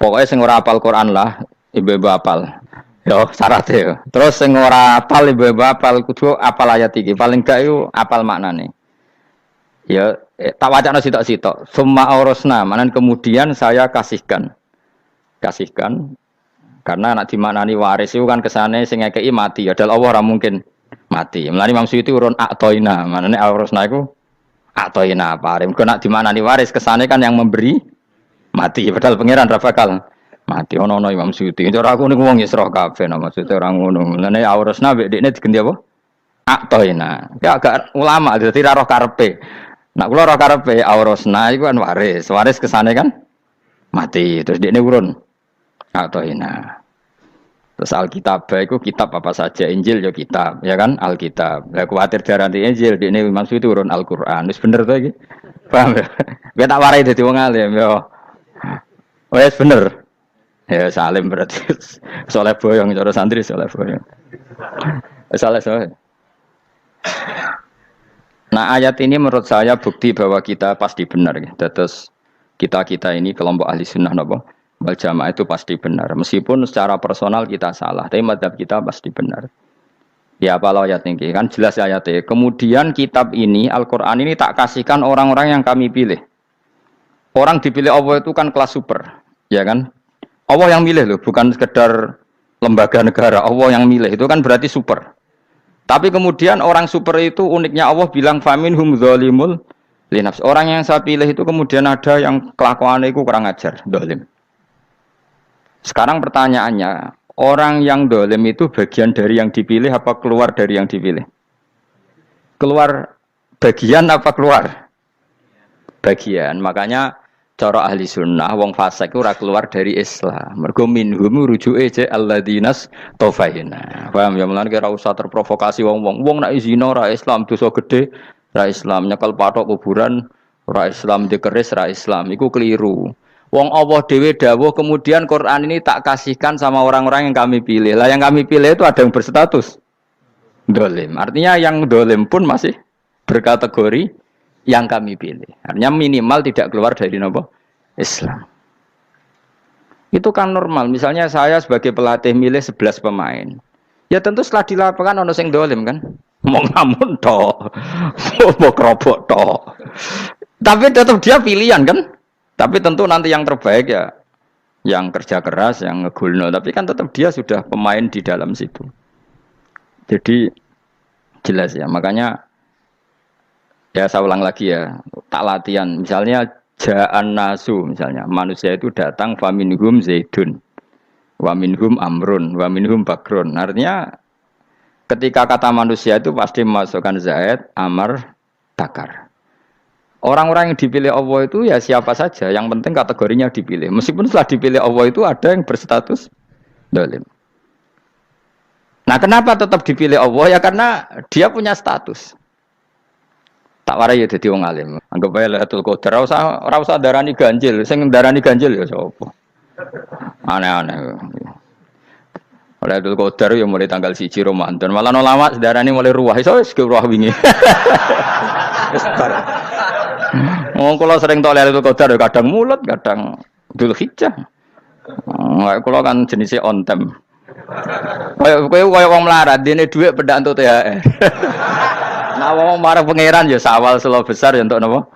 Pokoknya sing ora apal Quran lah, ibu-ibu apal. Yo syaratnya yo. Terus sing ora apal ibu-ibu apal kudu apal ayat iki. Paling gak yo apal maknane. Ya tak wacana sitok-sitok. Summa aurasna, manan kemudian saya kasihkan. Kasihkan karena anak dimaknani waris itu kan kesane sing ngekeki mati. Padahal Allah ora mungkin mati. Mulane Imam Suyuti urun atoina, maknane aurasna iku atoina paring. Kok nak dimaknani waris kesane kan yang memberi mati. Padahal pangeran ra bakal mati ono Imam Suyuti. Cara aku niku wong Isra kabeh no maksudnya ora ngono. Mulane aurasna mbek dekne diganti apa? Atoina. Ya agak ulama dadi ra roh karepe. Nak kula ora karepe aurasna iku kan waris. Waris kesane kan mati. Terus dekne urun atoina. Terus Alkitab itu kitab apa saja, Injil ya kitab, ya kan Alkitab. Ya kuatir darani Injil, ini maksud itu urun Al-Qur'an. Wis bener to iki. Paham ya? Gue tak warai dadi wong alim ya. Wis bener. Ya salim berarti. Soleh boyong cara santri soleh boyong. Soleh. Nah, ayat ini menurut saya bukti bahwa kita pasti benar ya. Terus kita ini kelompok ahli sunnah napa? Wal jamaah itu pasti benar. Meskipun secara personal kita salah, tapi mazhab kita pasti benar. Ya apa ayat ini kan jelas ayatnya. Kemudian kitab ini Al-Quran ini tak kasihkan orang-orang yang kami pilih. Orang dipilih Allah itu kan kelas super, ya kan? Allah yang milih loh, bukan sekedar lembaga negara. Allah yang milih itu kan berarti super. Tapi kemudian orang super itu uniknya Allah bilang faminhum zalimul linafs. Orang yang saya pilih itu kemudian ada yang kelakuannya itu kurang ajar, zalim. Sekarang pertanyaannya, orang yang dolim itu bagian dari yang dipilih apa keluar dari yang dipilih? Keluar bagian apa keluar? Bagian. Makanya cara ahli sunnah, wong fasik ora keluar dari Islam. Mergo minhum rujuke je alladinas taufaina. Paham ya mulane ora usah terprovokasi wong-wong. Wong nek zina ora Islam dosa gede, ora Islam nyekel patok kuburan, ora Islam dikeris, ora Islam. Iku keliru. Wong Allah dhewe dawuh kemudian Quran ini tak kasihkan sama orang-orang yang kami pilih. Lah yang kami pilih itu ada yang berstatus dolim. Artinya yang dolim pun masih berkategori yang kami pilih. Artinya minimal tidak keluar dari nopo Islam. Itu kan normal. Misalnya saya sebagai pelatih milih 11 pemain. Ya tentu setelah di lapangan ono sing dolim kan. Mau ngamun toh. Mau kerobok toh. Tapi tetap dia pilihan kan. Tapi tentu nanti yang terbaik ya yang kerja keras, yang ngegulno. Tapi kan tetap dia sudah pemain di dalam situ. Jadi jelas ya. Makanya ya saya ulang lagi ya. Tak latihan. Misalnya ja'an nasu. Misalnya manusia itu datang faminhum zaidun. Waminhum amrun. Waminhum bakrun. Artinya ketika kata manusia itu pasti memasukkan zaid, amar, bakar. Orang-orang yang dipilih Allah itu ya siapa saja, yang penting kategorinya dipilih. Meskipun setelah dipilih Allah itu ada yang berstatus dolim. Nah kenapa tetap dipilih Allah? Ya karena dia punya status. Tak warai ya jadi wong alim. Anggap aja Lailatul Qadar. Ora usah darani ganjil. Sing darani ganjil ya sapa? Aneh-aneh. Lailatul Qadar ya mulai tanggal 1 Ramadan. Malah ulama darani mulai ruwah. Iso wis ruwah wingi. Oh, kalau sering tolak itu Qadar kadang mulut, kadang Dzulhijjah. Kalau kan jenisnya on time. Kayak wong melarat, dene dhuwit pedak untuk THR. Nah, wong marah pangeran ya sawal selo besar ya untuk napa?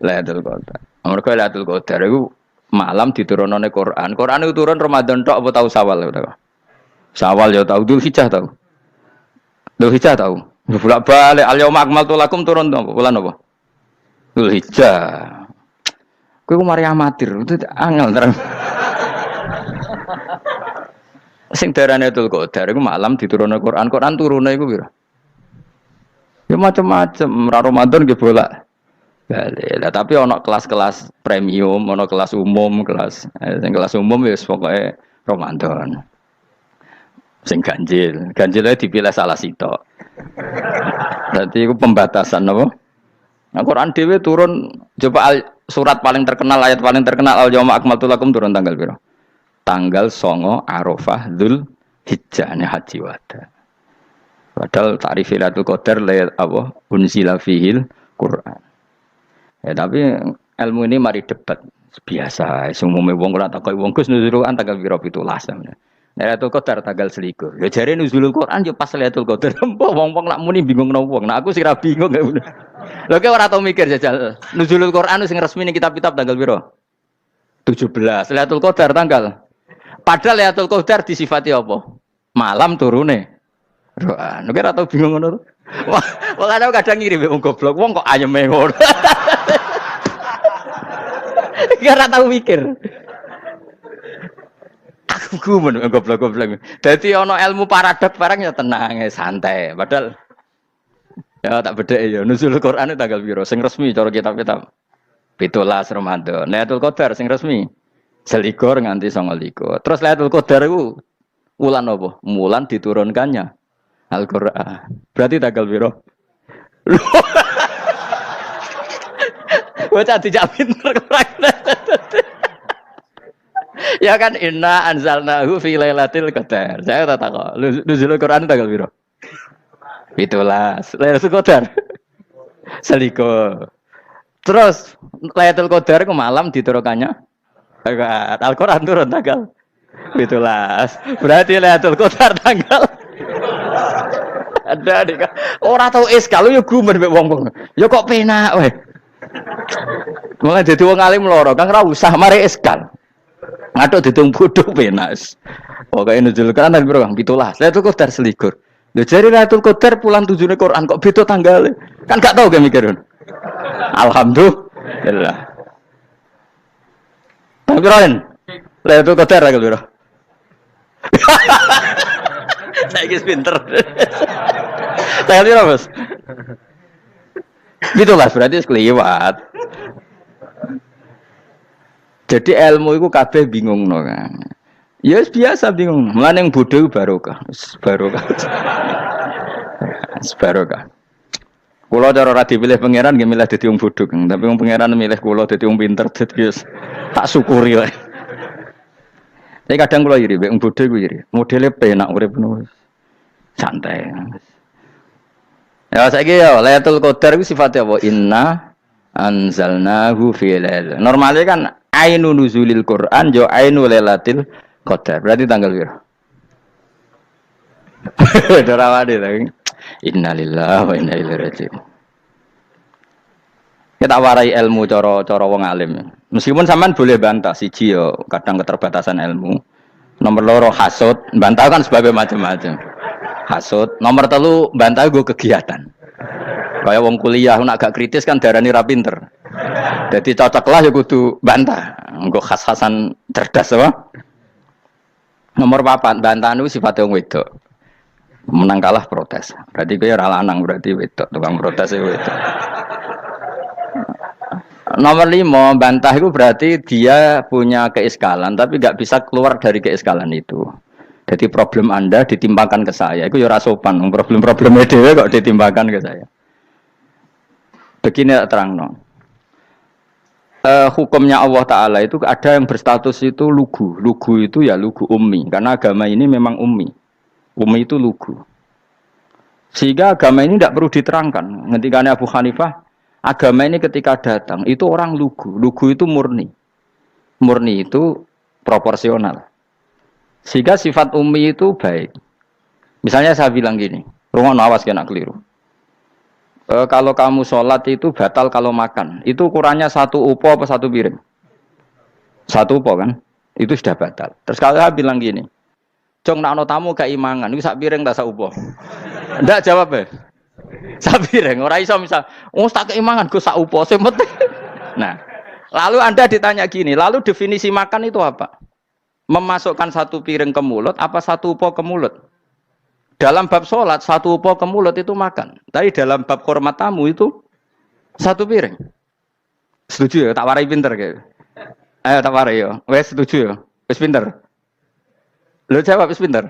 Lailatul Qadar. Mergo Lailatul Qadar iku malam diturunane Quran. Quran itu turun Ramadan tok apa tahu Sawal ya? Sawal ya tahu, Dzulhijjah tahu. Dzulhijjah tahu. Bolak-balik al-yauma akmaltu lakum turun to bulan apa? Dzulhijjah. Kowe mari amatir, itu angel terang. Sing darane Lailatul Qadar iku malam diturunne Quran. Quran turune iku pira? Ya macam-macam, Ramadan nggih bolak. Lah tapi ana kelas-kelas premium, ana kelas umum, sing kelas umum wis pokoke Ramadan. Sing ganjil, ganjilnya dipilih salah sitok. Berarti itu pembatasan apa? Nah, Quran dhewe turun coba surat paling terkenal, ayat paling terkenal al-yauma akmaltu lakum turun tanggal piro? Tanggal 9 Arafah Dzulhijjah haji wada. Padahal ta'rif Lailatul Qadar apa unzila fihil Quran. Ya tapi ilmu ini mari debat. Biasa, umume wong ora takoki wong Gus nuzul Quran tanggal piro 17. Lailatul Qadar tanggal 21. Ya jare nuzulul Quran yo pas Lailatul Qadar. Mbok wong-wong lak muni bingung nang wong. Nah aku sing ra bingung. Lho kowe ora tau mikir jajal. Nuzulul Quran sing resmi ning kitab-kitab tanggal piro? 17. Lailatul Qadar tanggal. Padahal Lailatul Qadar disifati apa? Malam turune. Quran. Kowe ora tau bingung ngono. Wong kadang ngirim wong goblok. Wong kok ayeme ngono. Ora tau mikir. Aku gumun goblok-goblok. Dadi ana ilmu paradok barang ya tenang, santai. Padahal ya tak bedhek ya nuzul Quran tanggal piro sing resmi cara kitab-kitab. 17 Ramadan. Lailatul Qadar sing resmi 21 nganti 29. Terus Lailatul Qadar iku wulan apa? Wulan diturunkannya Al-Qur'an. Berarti tanggal piro? Bocah dijak pinter ya kan inna anzalnahu fi lailatul qadar. Saya tak kok. Nuzul Quran tanggal piro? 17. Lailatul Qadar. Seliko. Terus Lailatul Qadar ku malam diturunkannya Al-Qur'an turun tanggal 17. Berarti Lailatul Qadar tanggal ada dik. Ora tau iskal yo gumen mek wong-wong. Ya kok penak weh. Mulai dadi wong alim loro, Kang ora usah mari iskal. Ngatuk ditung bodho penas. Pokoke nuzul Quran nang piro Kang 17. Lailatul Qadar selikur. Lho jare Lailatul Qadar pulang tujune Quran kok beda tanggale. Kan gak tau ge mikir. Alhamdulillah. Tang piroen? Lailatul Qadar tanggal piro? Saiki pinter. Tanggal piro, Bos? 17 berarti kelewat. Jadi ilmu itu kabeh bingung no kan. Ya biasa bingung. Mulane yang bodoh barokah. Barokah. Barokah. Kula cara ora dipilih pangeran nggih milih dadi wong bodoh, tapi wong pangeran milih kula dadi wong pinter dadi tak syukuri wae. Tapi kadang kula iri wong bodoh iku iri. Modele penak urip ngono. Santai. Ya saiki ya Lailatul Qadar iku sifatnya apa? Inna anzalnahu fi lailatul. Normalnya kan ainu nuzulil Quran jo ainu lailatul qadar. Berarti tanggal piro? Dorawade lagi. Innalillahi wa inna ilaihi raji'un. Kita warai ilmu cara wong alim. Meskipun sampean boleh bantah siji yo kadang keterbatasan ilmu. Nomor loro hasud, bantah kan sebagai macam-macam. Hasud, nomor 3 bantah gue kegiatan. Kayak wong kuliah nak gak kritis kan darani ra pinter. Jadi cocoklah ya kudu bantah. Engko khas-khasan cerdas apa? Nomor 4 bantahan itu sifatnya wong wedok. Menang kalah protes. Berarti kowe ora lanang berarti wedok, tukang protes wedok. Nomor 5 bantah itu berarti dia punya keiskalan tapi gak bisa keluar dari keiskalan itu. Jadi problem Anda ditimpakan ke saya. Itu ya ora sopan. Problem-problemnya dhewe kok ditimpakan ke saya. Begini terang hukumnya Allah Ta'ala itu ada yang berstatus itu lugu. Lugu itu ya lugu ummi. Karena agama ini memang ummi. Ummi itu lugu. Sehingga agama ini tidak perlu diterangkan. Ketika Abu Hanifah, agama ini ketika datang, itu orang lugu. Lugu itu murni. Murni itu proporsional. Sehingga sifat ummi itu baik. Misalnya saya bilang gini, rungono awas kena keliru. Kalau kamu sholat itu batal kalau makan. Itu ukurannya 1 upo apa 1 piring? 1 upo kan? Itu sudah batal. Terus kalau saya bilang gini, Jong nak ono tamu gak imangan, itu 1 piring tak 1 upo. Ndak jawab ya? 1 piring. Ora iso misal, tak keimangan go 1 upo sing penting. Nah, lalu Anda ditanya gini, lalu definisi makan itu apa? Memasukkan 1 piring ke mulut apa 1 upo ke mulut? Dalam bab sholat 1 upo ke mulut itu makan. Tapi dalam bab hormat tamu itu 1 piring. Setuju ya? Tak warai pinter kayak. Ayo tak warai ya. Wes setuju ya? Wes pinter. Lo jawab wes pinter.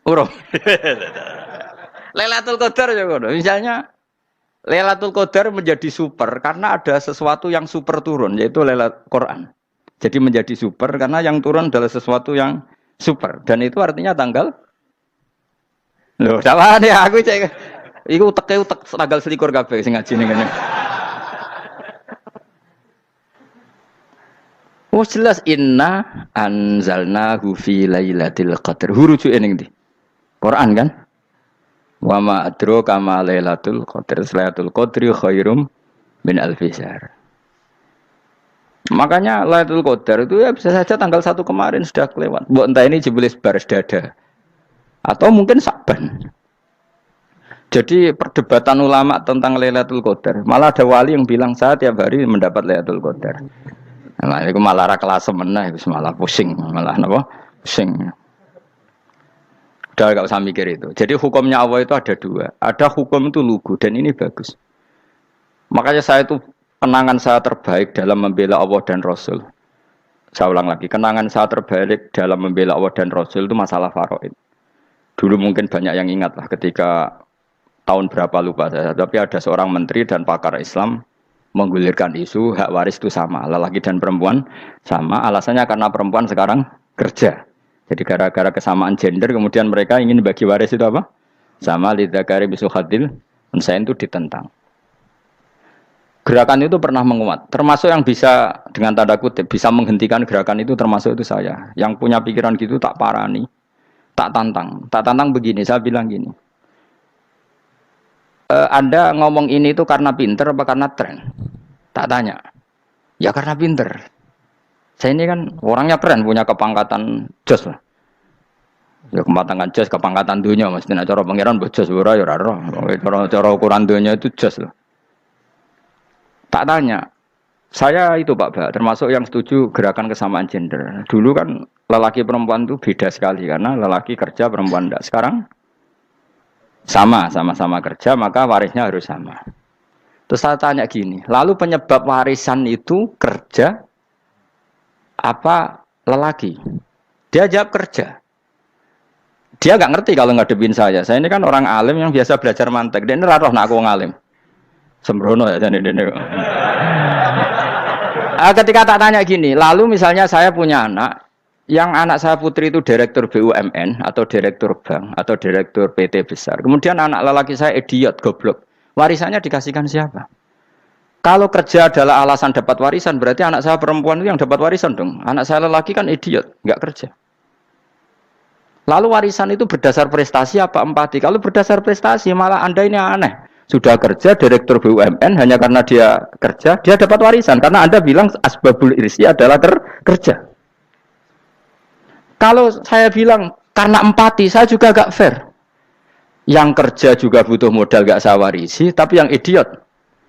Urung. Lailatul Qadar ya ngono. Misalnya Lailatul Qadar menjadi super karena ada sesuatu yang super turun yaitu Lailatul Quran. Jadi menjadi super karena yang turun adalah sesuatu yang super dan itu artinya tanggal. Loh, sama nih aku cek. Iku utek tanggal 21 kabeh sing ngaji ning kene. Oh jelas inna anzalnahu fi lailatul qadar. Huruju ning ndi? Quran kan? Wa ma adraka ma lailatul qadar. Lailatul qadri khairum min alfi syahr. Makanya Lailatul Qadar itu ya bisa saja tanggal 1 kemarin sudah kelewat. Mbok entah ini jebelis baris dada. Atau mungkin Saban. Jadi perdebatan ulama tentang Lailatul Qadar. Malah ada wali yang bilang saya tiap hari mendapat Lailatul Qadar. Nah, itu malah ra kelas meneh, itu malah pusing, malah napa? Pusing. Udah enggak usah mikir itu. Jadi hukumnya Allah itu ada dua. Ada hukum itu lugu dan ini bagus. Makanya saya itu kenangan saya terbaik dalam membela Allah dan Rasul. Saya ulang lagi, kenangan saya terbaik dalam membela Allah dan Rasul itu masalah faraid. Dulu mungkin banyak yang ingat lah ketika tahun berapa lupa saya. Tapi ada seorang menteri dan pakar Islam menggulirkan isu hak waris itu sama, lelaki dan perempuan sama. Alasannya karena perempuan sekarang kerja. Jadi gara-gara kesamaan gender kemudian mereka ingin bagi waris itu apa? Sama lidzakari bisu hadil. Saya itu ditentang. Gerakan itu pernah menguat, termasuk yang bisa dengan tanda kutip bisa menghentikan gerakan itu termasuk itu saya. Yang punya pikiran gitu tak parani, tak tantang begini. Saya bilang gini, Anda ngomong ini itu karena pinter apa karena tren? Tak tanya, ya karena pinter. Saya ini kan orangnya keren, punya kepangkatan jos lah. Ya kepangkatan jos, kepangkatan dunia, mestinya cara pangeran bojos ora ya ora. Cara ukuran dunia itu jos lah. Tak tanya, saya itu Pak Ba, termasuk yang setuju gerakan kesamaan gender. Dulu kan lelaki perempuan itu beda sekali karena lelaki kerja perempuan tidak. Sekarang sama-sama kerja maka warisnya harus sama. Terus saya tanya gini, lalu penyebab warisan itu kerja apa lelaki? Dia jawab kerja. Dia nggak ngerti kalau ngadepin saya. Saya ini kan orang alim yang biasa belajar mantek. Dia ini roh nak aku ngalim. Sembrono ya jadi dene. Ketika tak tanya gini, lalu misalnya saya punya anak, yang anak saya putri itu direktur BUMN atau direktur bank atau direktur PT besar. Kemudian anak lelaki saya idiot, goblok. Warisannya dikasihkan siapa? Kalau kerja adalah alasan dapat warisan, berarti anak saya perempuan itu yang dapat warisan dong. Anak saya lelaki kan idiot, nggak kerja. Lalu warisan itu berdasar prestasi apa empati? Kalau berdasar prestasi malah Anda ini aneh. Sudah kerja direktur BUMN hanya karena dia kerja, dia dapat warisan. Karena Anda bilang asbabul irsi adalah kerja. Kalau saya bilang karena empati, saya juga gak fair. Yang kerja juga butuh modal gak saya warisi, tapi yang idiot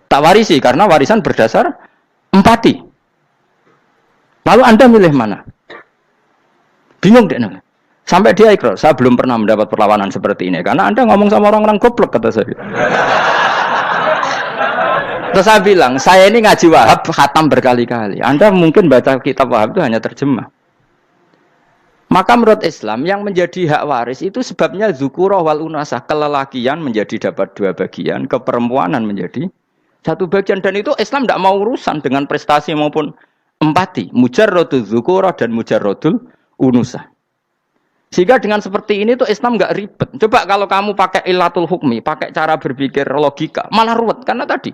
tak warisi karena warisan berdasar empati. Lalu Anda milih mana? Bingung deh. Sampai dia ikrar, saya belum pernah mendapat perlawanan seperti ini. Karena Anda ngomong sama orang-orang goblok, kata saya. Terus saya bilang, saya ini ngaji Wahab, khatam berkali-kali. Anda mungkin baca kitab Wahab itu hanya terjemah. Maka menurut Islam, yang menjadi hak waris itu sebabnya zukurah wal unasah. Kelelakian menjadi dapat 2 bagian, keperempuanan menjadi 1 bagian. Dan itu Islam tidak mau urusan dengan prestasi maupun empati. Mujarrodul zukurah dan mujarrodul unusah. Sehingga dengan seperti ini tuh Islam nggak ribet. Coba kalau kamu pakai ilatul hukmi, pakai cara berpikir logika, malah ruwet. Karena tadi,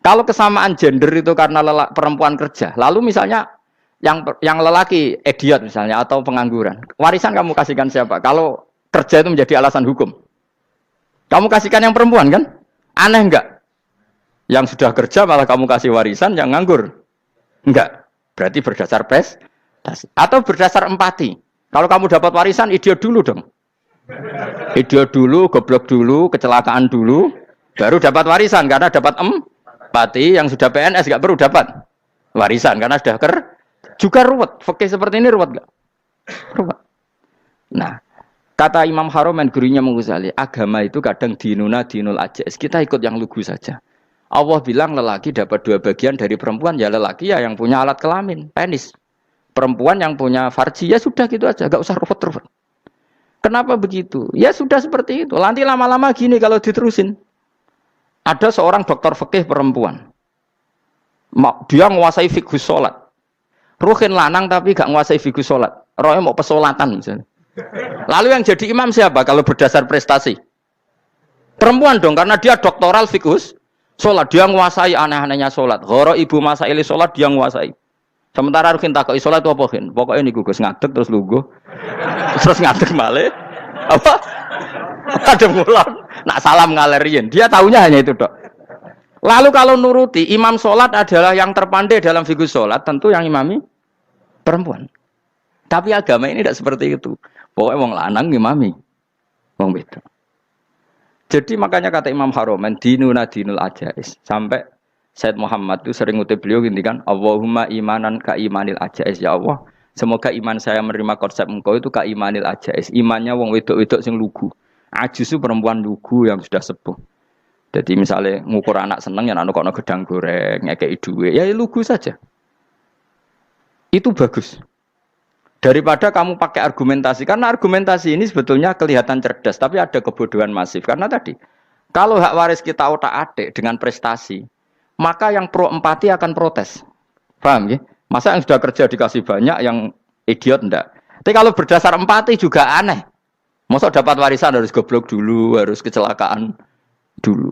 kalau kesamaan gender itu karena perempuan kerja, lalu misalnya yang lelaki idiot misalnya atau pengangguran, warisan kamu kasihkan siapa? Kalau kerja itu menjadi alasan hukum, kamu kasihkan yang perempuan kan? Aneh nggak? Yang sudah kerja malah kamu kasih warisan, yang nganggur? Enggak. Berarti berdasar prestasi atau berdasar empati. Kalau kamu dapat warisan, idiot dulu dong. Idiot dulu, goblok dulu, kecelakaan dulu, baru dapat warisan. Karena dapat empati, yang sudah PNS gak perlu dapat warisan. Karena sudah juga ruwet. Fikih seperti ini ruwet gak? Ruwet. Nah, kata Imam Haromen, gurunya Ghazali, agama itu kadang dinuna dinul ajais. Kita ikut yang lugu saja. Allah bilang lelaki dapat 2 bagian dari perempuan, ya lelaki ya yang punya alat kelamin, penis. Perempuan yang punya farji, ya sudah gitu aja, gak usah ruwet-ruwet. Kenapa begitu? Ya sudah seperti itu. Nanti lama-lama gini kalau diterusin. Ada seorang dokter fikih perempuan. Dia menguasai fikih sholat. Ruhin lanang tapi gak menguasai fikih sholat. Rohnya mau pesolatan misalnya. Lalu yang jadi imam siapa kalau berdasar prestasi? Perempuan dong, karena dia doktoral fikih sholat. Dia menguasai aneh-anehnya sholat. Ghoro ibu masaili sholat dia menguasai. Sementara Rukin takoki salat apa Kin? Pokoke niku Gus ngadeg terus lungguh. Terus ngadeg malih. Apa? Ada ngulang. Nak salam ngaler riyen. Dia taunya hanya itu, Dok. Lalu kalau nuruti imam salat adalah yang terpandai dalam fikih salat, tentu yang imami perempuan. Tapi agama ini tidak seperti itu. Pokoknya wong lanang imami. Wong beda. Jadi makanya kata Imam Haromen dinuna dinul ajais. Sampai Said Muhammad itu sering ngutip beliau ngendikan Allahumma imanan ka imanil ajais ya Allah. Semoga iman saya menerima konsep engkau itu ka imanil ajais. Imannya wong wedok-wedok sing lugu. Ajus itu perempuan lugu yang sudah sepuh. Jadi misalnya ngukur anak seneng ya anak kono gedang goreng, ngekei duwe, ya lugu saja. Itu bagus. Daripada kamu pakai argumentasi, karena argumentasi ini sebetulnya kelihatan cerdas, tapi ada kebodohan masif. Karena tadi, kalau hak waris kita otak-atik dengan prestasi, maka yang pro empati akan protes. Paham ya? Masa yang sudah kerja dikasih banyak, yang idiot enggak. Tapi kalau berdasar empati juga aneh. Masa dapat warisan harus goblok dulu, harus kecelakaan dulu.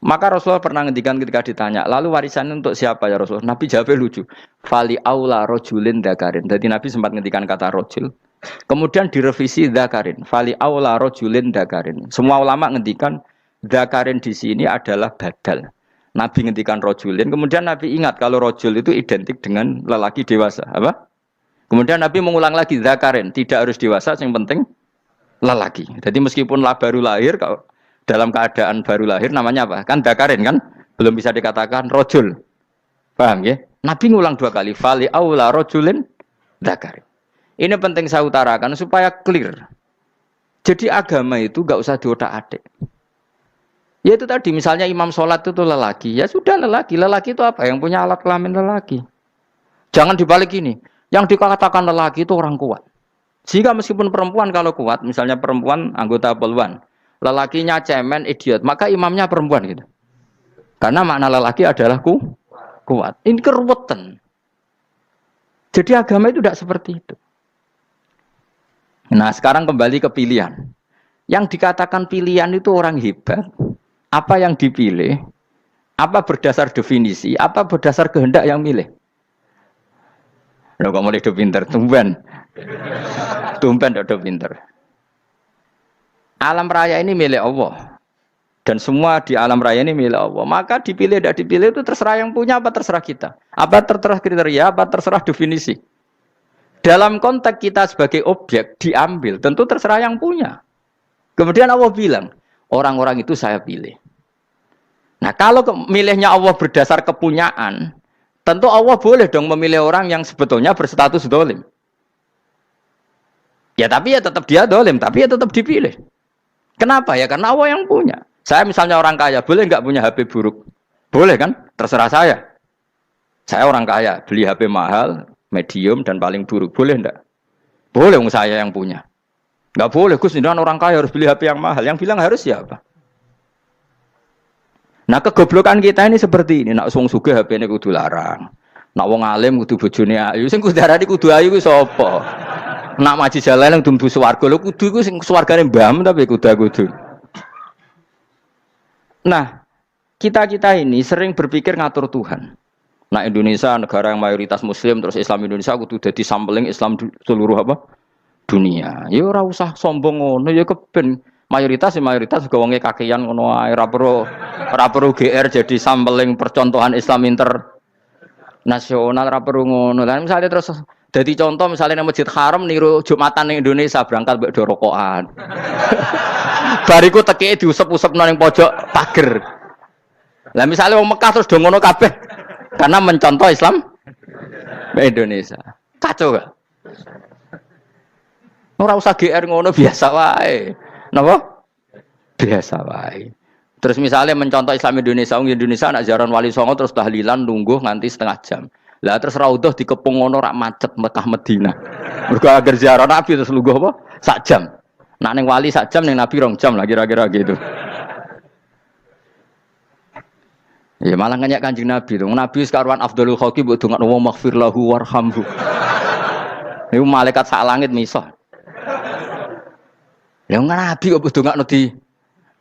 Maka Rasulullah pernah ngendikan ketika ditanya, lalu warisan untuk siapa ya Rasulullah? Nabi jawabnya lucu. Fali aula rojulin dakarin. Jadi Nabi sempat ngendikan kata rojul. Kemudian direvisi dakarin. Fali aula rojulin dakarin. Semua ulama ngendikan dakarin di sini adalah badal. Nabi ngendikan rojulin. Kemudian Nabi ingat kalau rojul itu identik dengan lelaki dewasa. Apa? Kemudian Nabi mengulang lagi dakarin. Tidak harus dewasa, yang penting lelaki. Jadi meskipun baru lahir, kalau dalam keadaan baru lahir namanya apa? Kan dakarin kan? Belum bisa dikatakan rojul. Paham ya? Nabi ngulang 2 kali. Fali aula rojulin dakarin. Ini penting saya utarakan supaya clear. Jadi agama itu gak usah diotak-atik. Ya itu tadi misalnya imam sholat itu lelaki. Ya sudah lelaki. Lelaki itu apa? Yang punya alat kelamin lelaki. Jangan dibalik ini. Yang dikatakan lelaki itu orang kuat. Jika meskipun perempuan kalau kuat. Misalnya perempuan anggota poluan. Lelakinya cemen, idiot, maka imamnya perempuan gitu. Karena makna lelaki adalah kuat. Ini keruwetan. Jadi agama itu tidak seperti itu. Nah sekarang kembali ke pilihan. Yang dikatakan pilihan itu orang hebat. Apa yang dipilih? Apa berdasar definisi? Apa berdasar kehendak yang milih? Loh kok mulai pinter, tumben udah pinter. Alam raya ini milik Allah. Dan semua di alam raya ini milik Allah. Maka dipilih tidak dipilih itu terserah yang punya apa terserah kita. Apa terserah kriteria, apa terserah definisi. Dalam konteks kita sebagai objek diambil, tentu terserah yang punya. Kemudian Allah bilang, orang-orang itu saya pilih. Nah kalau milihnya Allah berdasar kepunyaan, tentu Allah boleh dong memilih orang yang sebetulnya berstatus dolim. Ya tapi ya tetap dia dolim, tapi ya tetap dipilih. Kenapa ya? Karena Allah yang punya. Saya misalnya orang kaya, boleh nggak punya HP buruk? Boleh kan? Terserah saya. Saya orang kaya, beli HP mahal, medium, dan paling buruk. Boleh enggak? Boleh, saya yang punya. Nggak boleh, Gus, ini orang kaya harus beli HP yang mahal. Yang bilang harus siapa? Nah, kegoblokan kita ini seperti ini. Nak wong sugih HP ini kudu larang. Nak wong alim kudu bojone ayu. Sing kudu darani kudu ayu ku sapa? Nak maji jalan yang dumbu swarga lho kudu iku sing swargane mbam tapi kudu. Nah, kita ini sering berpikir ngatur Tuhan. Nah, Indonesia negara yang mayoritas muslim terus Islam Indonesia kudu dadi sampling Islam seluruh apa? Dunia. Ya ora usah sombong ngono ya keben mayoritas juga wonge kakean ngono ae ora perlu GR jadi sampling percontohan Islam internasional ora perlu ngono. Lah misalnya terus jadi contoh misalnya di Masjid Haram niru Jumatan ning Indonesia berangkat mbek rokokan. Bariku teki diusep-usep nang pojok pager. Lah misalnya wong Mekah terus do ngono kabeh karena mencontoh Islam Indonesia. Kacau gak? Ora usah GR ngono biasa wae. Napa? Biasa wae. Terus misalnya mencontoh Islam Indonesia, Indonesia nak ziarah Wali Songo terus tahlilan nunggu nganti setengah jam. Lah terus raudhah dikepung ngono rak macet Mekah Madinah. Mergo agar ziarah Nabi terus lungguh apa? Sak jam. Nak ning wali sak jam ning Nabi 2 jam lah kira-kira gitu. Ya malah nganyak Kanjeng Nabi tuh. Nabi sekaruan Afdhalul Khalqi mbok dongakno wa maghfir lahu warhamhu. Niku malaikat sak langit misah. Ya Nabi kok mbok dongakno di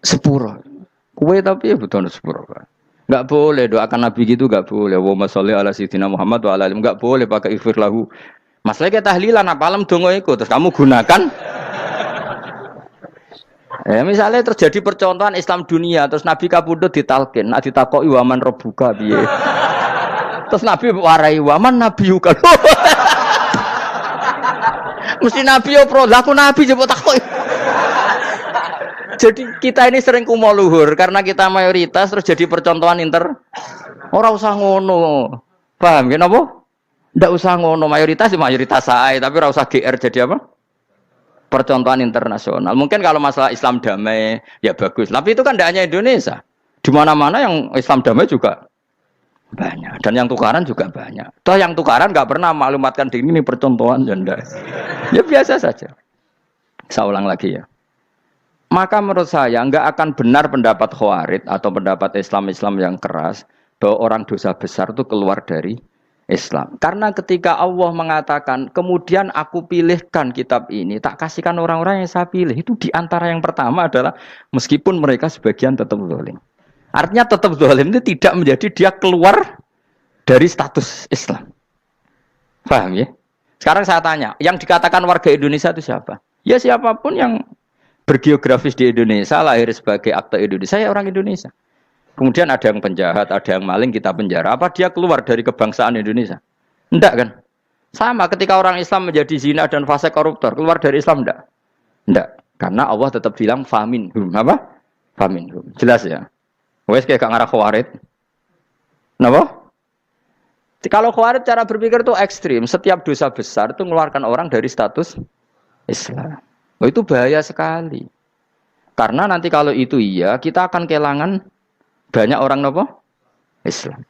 sepuro. Kowe tapi ya butuh sepuro. Enggak boleh doakan Nabi gitu, enggak boleh. Allahumma sholli ala sayyidina Muhammad wa ala alihi. Enggak boleh pakai ighfir lahu. Masalahnya kita tahlilan apalem donga iku terus kamu gunakan misalnya terjadi percontohan Islam dunia terus Nabi kapundhut ditalkin, nek ditakoki waman rabbuka piye. Terus Nabi warai waman nabiyuka. Mesti Nabi yo pro, lah aku Nabi coba takoki. Jadi kita ini sering kumo luhur karena kita mayoritas terus jadi percontohan ora usah ngono. Paham ya napa? Ndak usah ngono, mayoritas sae, tapi ora usah GR jadi apa? Percontohan internasional. Mungkin kalau masalah Islam damai ya bagus, tapi itu kan tidak hanya Indonesia. Di mana-mana yang Islam damai juga banyak dan yang tukaran juga banyak. Toh yang tukaran nggak pernah maklumatkan diri ini percontohan janda. Ya biasa saja. Saya ulang lagi ya. Maka menurut saya nggak akan benar pendapat Khawarij atau pendapat Islam yang keras bahwa orang dosa besar itu keluar dari Islam. Karena ketika Allah mengatakan, kemudian aku pilihkan kitab ini, tak kasihkan orang-orang yang saya pilih. Itu diantara yang pertama adalah meskipun mereka sebagian tetap zalim. Artinya tetap zalim itu tidak menjadi dia keluar dari status Islam. Paham ya? Sekarang saya tanya, yang dikatakan warga Indonesia itu siapa? Ya siapapun yang bergeografis di Indonesia, lahir sebagai akte Indonesia, ya orang Indonesia. Kemudian ada yang penjahat, ada yang maling, kita penjara. Apa dia keluar dari kebangsaan Indonesia? Enggak kan? Sama ketika orang Islam menjadi zina dan fase koruptor, keluar dari Islam enggak? Enggak. Karena Allah tetap bilang faminhum. Apa? Faminhum. Jelas ya? Wes kayak gak ngarah Khawarij. Kenapa? Kalau Khawarij cara berpikir itu ekstrim. Setiap dosa besar itu mengeluarkan orang dari status Islam. Oh, itu bahaya sekali. Karena nanti kalau itu iya, kita akan kehilangan banyak orang nopo Islam.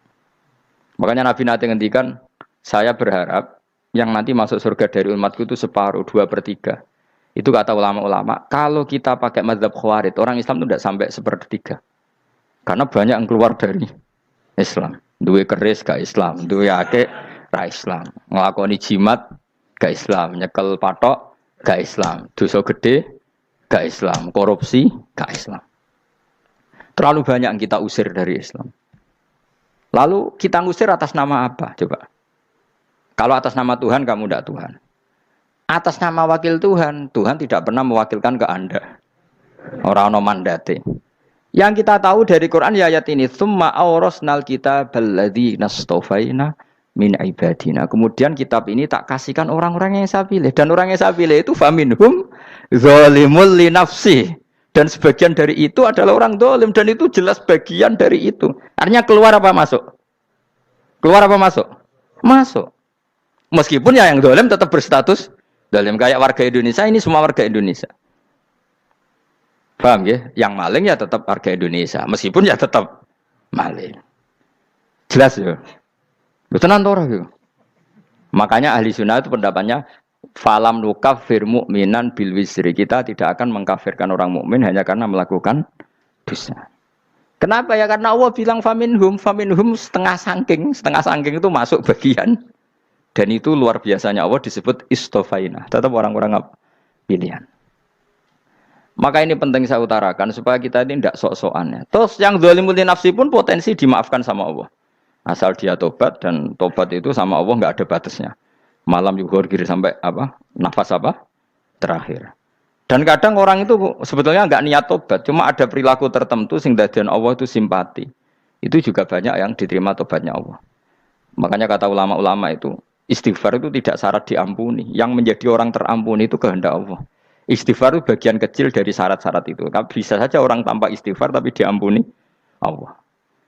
Makanya Nabi nanti ngendikan, saya berharap yang nanti masuk surga dari umatku itu separuh, 2/3. Itu kata ulama-ulama. Kalau kita pakai mazhab Khawarij, orang Islam itu tidak sampai 1/3. Karena banyak yang keluar dari Islam. Duwe keris gak Islam, duwe akeh ra Islam. Nglakoni jimat gak Islam, nyekel patok gak Islam, dosa gede gak Islam, korupsi gak Islam. Terlalu banyak yang kita usir dari Islam. Lalu kita ngusir atas nama apa? Coba. Kalau atas nama Tuhan, kamu tidak Tuhan. Atas nama wakil Tuhan, Tuhan tidak pernah mewakilkan ke Anda. Orang-orang mandate. Yang kita tahu dari Quran ya ayat ini, tsumma awrasnal kitabal ladzina istafaina min ibadina. Kemudian kitab ini tak kasihkan orang-orang yang saya pilih. Dan orang yang saya pilih itu faminhum zalimul li nafsihi. Dan sebagian dari itu adalah orang dolim. Dan itu jelas bagian dari itu. Artinya keluar apa masuk? Keluar apa masuk? Masuk. Meskipun ya yang dolim tetap berstatus dolim. Kayak warga Indonesia, ini semua warga Indonesia. Paham ya? Yang maling ya tetap warga Indonesia. Meskipun ya tetap maling. Jelas ya? Betul nanti. Makanya ahli sunnah itu pendapatnya falam nukafir mu'minan bil wisri. Kita tidak akan mengkafirkan orang mukmin hanya karena melakukan dosa. Kenapa ya? Karena Allah bilang faminhum setengah sangking itu masuk bagian. Dan itu luar biasanya Allah disebut istofaina. Tetap orang-orang pilihan. Maka ini penting saya utarakan supaya kita ini tidak sok-sokan ya. Terus yang zalimul nafsi pun potensi dimaafkan sama Allah. Asal dia tobat, dan tobat itu sama Allah nggak ada batasnya. Malam yuhur kiri sampai apa? Nafas apa? Terakhir. Dan kadang orang itu sebetulnya nggak niat tobat, cuma ada perilaku tertentu sehingga dadian Allah itu simpati. Itu juga banyak yang diterima tobatnya Allah. Makanya kata ulama-ulama itu, istighfar itu tidak syarat diampuni. Yang menjadi orang terampuni itu kehendak Allah. Istighfar itu bagian kecil dari syarat-syarat itu. Bisa saja orang tanpa istighfar tapi diampuni Allah.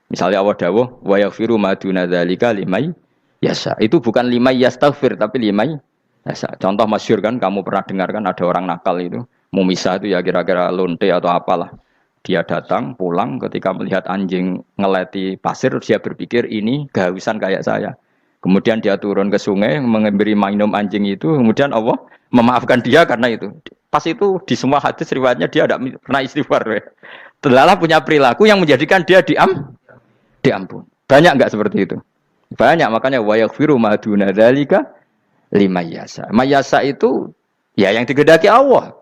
Misalnya Allah dawuh, wa yaghfiru ma duna dzalika liman yasha. Itu bukan liman yastaghfir tapi liman yasha. Contoh masyhur kan, kamu pernah dengar kan ada orang nakal itu, mau misah itu ya kira-kira lonte atau apalah. Dia datang pulang ketika melihat anjing ngeleti pasir, dia berpikir ini kehausan kayak saya. Kemudian dia turun ke sungai memberi minum anjing itu, kemudian Allah memaafkan dia karena itu. Pas itu di semua hadis riwayatnya dia tidak pernah istighfar. Telah punya perilaku yang menjadikan dia diampun. Banyak enggak seperti itu? Banyak, makanya wa yaghfiru ma duna dzalika liman yasha. Mayasa itu ya yang digedaki Allah.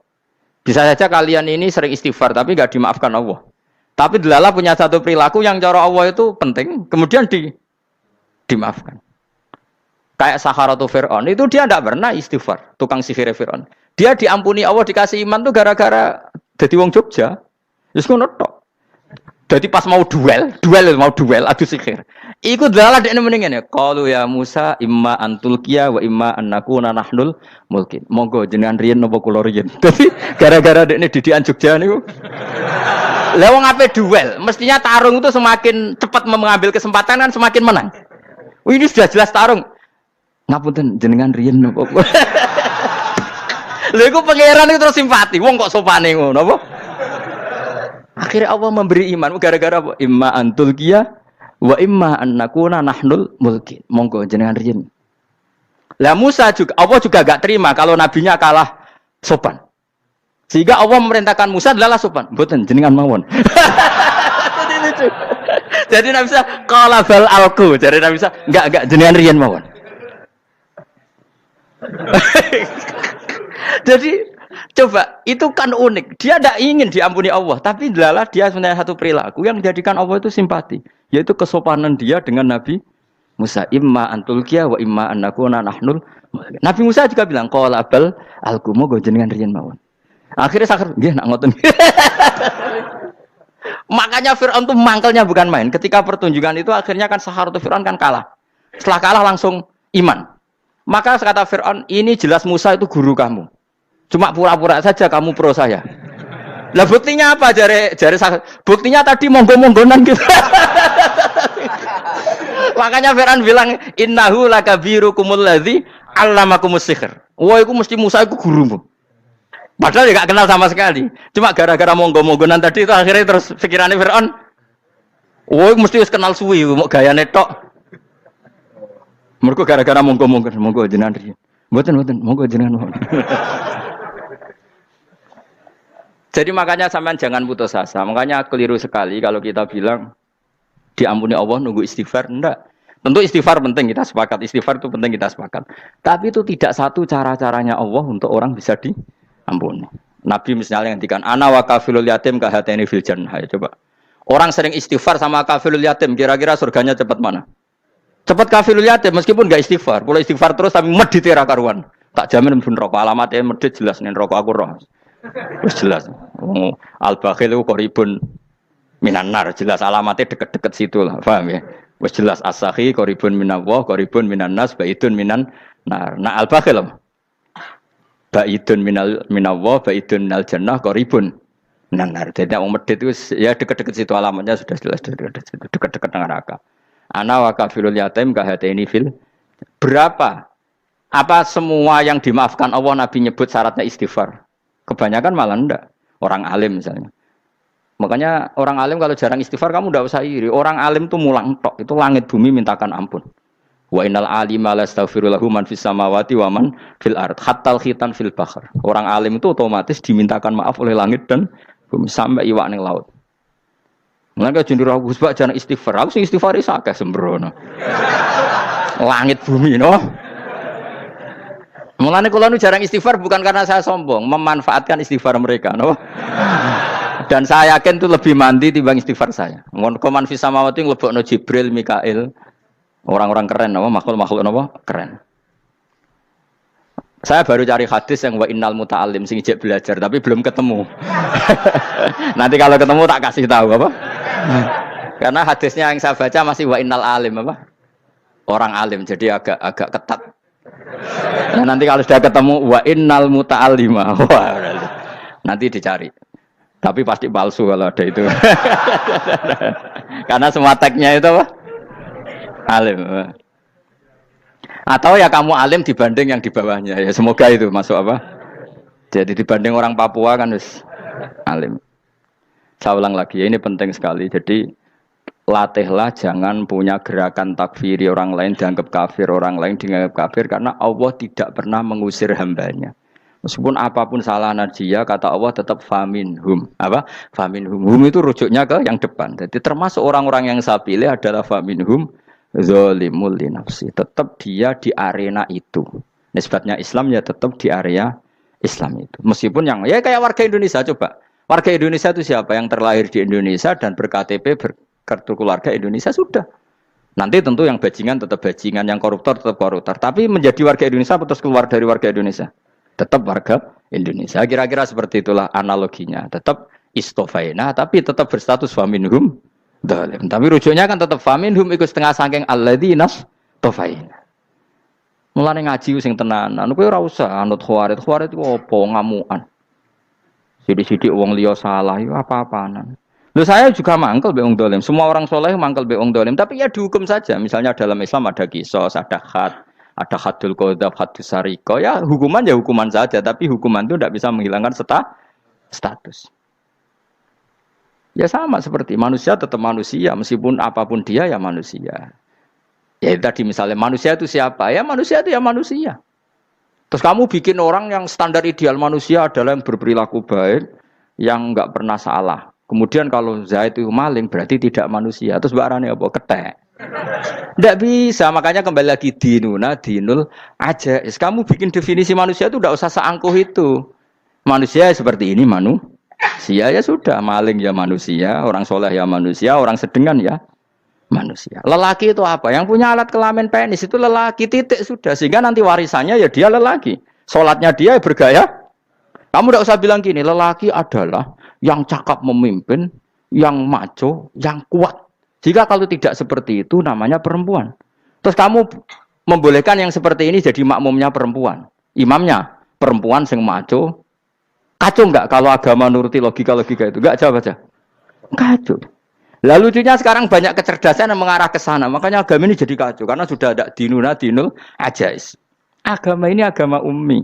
Bisa saja kalian ini sering istighfar tapi enggak dimaafkan Allah. Tapi delala punya satu perilaku yang cara Allah itu penting, kemudian dimaafkan. Kayak Saharatu Fir'aun, itu dia tidak pernah istighfar, tukang sihir Fir'aun. Dia diampuni Allah, dikasih iman tuh gara-gara jadi wong Jogja. Terus ngono tok. Jadi pas mau duel adu sihir. Iku delala dekne mendingan ya. Qalu ya Musa imma antulqiya wa imma annakuna nahnul mulkin. Monggo jenengan riyen napa kula riyen. Dadi gara-gara dekne didikan Jogja niku. Lah wong ape duel, mestinya tarung itu semakin cepat mengambil kesempatan kan semakin menang. Ini sudah jelas tarung. Ngapunten jenengan riyen napa. Lha iku pangeran itu terus simpati. Wong kok sopane ngono apa? Akhirnya Allah memberi iman gara-gara apa? Imma antul kia wa imma annakuna nahnul mulkin. Monggo jenengan riyen. Lah Musa juga Allah juga gak terima kalau nabinya kalah sopan. Sehingga Allah memerintahkan Musa adalah sopan. Mboten jenengan mawon. Jadi Nabi Musa qala bal alqu. Jadi Nabi Musa enggak jenengan riyen mawon. Jadi coba, itu kan unik. Dia tidak ingin diampuni Allah, tapi adalah dia sebenarnya satu perilaku yang menjadikan Allah itu simpati, yaitu kesopanan dia dengan Nabi Musa. Imma antulqiya wa imma annakuna nahnul. Nabi Musa juga bilang qala bal alqu moga jenengan riyen mawon. Akhirnya sakar nggih nak ngoten. Makanya Firaun tuh mangkelnya bukan main. Ketika pertunjukan itu akhirnya kan Saharatu Firaun kan kalah. Setelah kalah langsung iman. Maka kata Firaun, ini jelas Musa itu guru kamu. Cuma pura-pura saja kamu pro saya. Lah buktinya apa? Jare buktinya tadi monggo-monggonan gitu. Makanya Fir'aun bilang innahu lakabirukumul ladzi 'allamakumus sihr. Wah, iku mesti Musa iku gurumu. Padahal dia gak kenal sama sekali. Cuma gara-gara monggo-monggonan tadi itu akhirnya terus pikirannya Fir'aun. Wah, mesti wis kenal suwi, mau gayane tok. Mergo gara-gara monggo-monggon, monggo jenengan riyen. Mboten, monggo jenengan. Jadi makanya sampean jangan putus asa. Makanya keliru sekali kalau kita bilang diampuni Allah nunggu istighfar. Enggak. Tentu istighfar penting, kita sepakat. Istighfar itu penting, kita sepakat. Tapi itu tidak satu cara-caranya Allah untuk orang bisa diampuni. Nabi misalnya ngendikan ana wa kafilul yatim kahateni fil jannah. Coba. Orang sering istighfar sama kafilul yatim, kira-kira surganya cepat mana? Cepat kafilul yatim meskipun enggak istighfar. Kalau istighfar terus tapi medit ra karuan. Tak jamin pun rokok alamatnya medit jelas nih rokok aku roh. Wis jelas. Al-bakhil itu qaribun minan nar, jelas alamatnya deket-deket situ lah, paham ya? Wis jelas as-sakhi qaribun minallah, qaribun minan nas, baidun minan nar. Nah al-bakhil baidun minallah, baidun minal jannah, qaribun minan nar. Jadi wong medhit itu ya deket-deket situ alamatnya sudah jelas deket-deket neraka. Ana wa kafilul yatim kahataini fil. Berapa? Apa semua yang dimaafkan Allah Nabi nyebut syaratnya istighfar? Kebanyakan malah enggak. Orang alim misalnya. Makanya orang alim kalau jarang istighfar kamu enggak usah iri. Orang alim tuh mulang tok. Itu langit bumi mintakan ampun. Wa innal alima lastaghfiru lahu man fis samawati wa man fil ard. Hattal khitan fil bahr. Orang alim itu otomatis dimintakan maaf oleh langit dan bumi sampai iwak ning laut. Mulane jendur aku sebab jarang istighfar. Aku sing istighfar iso akeh sembrono. Langit bumi no. Mulane kula nu jarang istighfar bukan karena saya sombong, memanfaatkan istighfar mereka, no? Dan saya yakin itu lebih mandi timbang istighfar saya. Mun koman fis samawati nglebokno Jibril, Mikail, orang-orang keren, no? Makhluk-makhluk no? Keren. Saya baru cari hadis yang wa innal muta'allim sing ijek belajar tapi belum ketemu. Nanti kalau ketemu tak kasih tahu apa? Karena hadisnya yang saya baca masih wa innal alim apa? Orang alim jadi agak ketat. Nah, nanti kalau sudah ketemu wa innal muta'allima. Wah, nanti dicari. Tapi pasti palsu kalau ada itu. Karena semua tagnya itu apa? Alim. Atau ya kamu alim dibanding yang di bawahnya. Ya semoga itu masuk apa? Jadi dibanding orang Papua kan harus alim. Saya ulang lagi, ya ini penting sekali. Jadi latihlah jangan punya gerakan takfiri orang lain dianggap kafir, orang lain dianggap kafir karena Allah tidak pernah mengusir hambanya. Meskipun apapun salah dia, kata Allah tetap faminhum. Apa? Faminhum. Hum itu rujuknya ke yang depan. Jadi termasuk orang-orang yang saya pilih adalah faminhum zalimul li nafsi. Tetap dia di arena itu. Nisbatnya Islam ya tetap di area Islam itu. Meskipun yang ya kayak warga Indonesia coba. Warga Indonesia itu siapa? Yang terlahir di Indonesia dan berKTP berkartu keluarga Indonesia sudah. Nanti tentu yang bajingan tetap bajingan, yang koruptor tetap koruptor. Tapi menjadi warga Indonesia terus keluar dari warga Indonesia? Tetap warga Indonesia. Kira-kira seperti itulah analoginya. Tetap istofaina, tapi tetap berstatus faminhum dalim. Tapi rujuknya kan tetap faminhum ikut setengah sangking alladinas tofaina. Mulane ngaji sing tenanan. Kowe ora usah anut khawarit. Khawarit itu apa ngamukan. Sidik-sidik wong liya salah itu apa-apaan. Loh saya juga mangkel be wong dolim. Semua orang soleh mangkel be wong dolim. Tapi ya dihukum saja. Misalnya dalam Islam ada kisos, ada ada hadul qadzaf, hadus sariko. Ya hukuman saja. Tapi hukuman itu tidak bisa menghilangkan status. Ya sama seperti manusia tetap manusia. Meskipun apapun dia ya manusia. Ya tadi misalnya manusia itu siapa? Ya manusia itu ya manusia. Terus kamu bikin orang yang standar ideal manusia adalah yang berperilaku baik, yang enggak pernah salah. Kemudian kalau Zaid itu maling berarti tidak manusia. Terus barangnya apa? Ketek. Tidak bisa, makanya kembali lagi dinul aja. Kamu bikin definisi manusia itu tidak usah seangkuh itu. Manusia seperti ini manusia ya sudah, maling ya manusia, orang soleh ya manusia, orang sedengan ya manusia. Lelaki itu apa? Yang punya alat kelamin penis itu lelaki, titik sudah. Sehingga nanti warisannya ya dia lelaki. Sholatnya dia bergaya. Kamu tidak usah bilang gini, lelaki adalah yang cakap memimpin, yang maco, yang kuat. Jika kalau tidak seperti itu namanya perempuan. Terus kamu membolehkan yang seperti ini jadi makmumnya perempuan. Imamnya perempuan sing maco. Kacau enggak kalau agama nuruti logika-logika itu? Enggak, jawab aja. Kacau. Lalu lucunya sekarang banyak kecerdasan yang mengarah ke sana. Makanya agama ini jadi kacau. Karena sudah ada dinul ajais. Agama ini agama ummi.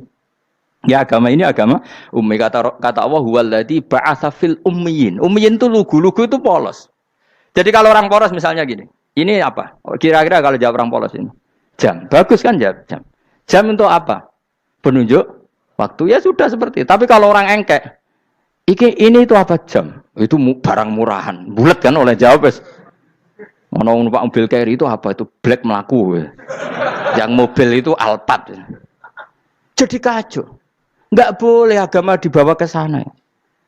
Ya agama ini agama ummi. Kata Allah, huwaladzi ba'atsa fil ummiyin. Ummiyin itu lugu-lugu itu polos. Jadi kalau orang polos misalnya gini. Ini apa? Kira-kira kalau jawab orang polos ini. Jam. Bagus kan jawab jam. Jam untuk apa? Penunjuk waktu. Ya sudah seperti itu. Tapi kalau orang engkek. Ini itu apa jam? Itu barang murahan. Bulat kan oleh jawab. Mau numpak mobil carry itu apa? Itu black melaku. Yang mobil itu Alphard. Jadi kacau. Enggak boleh agama dibawa ke sana.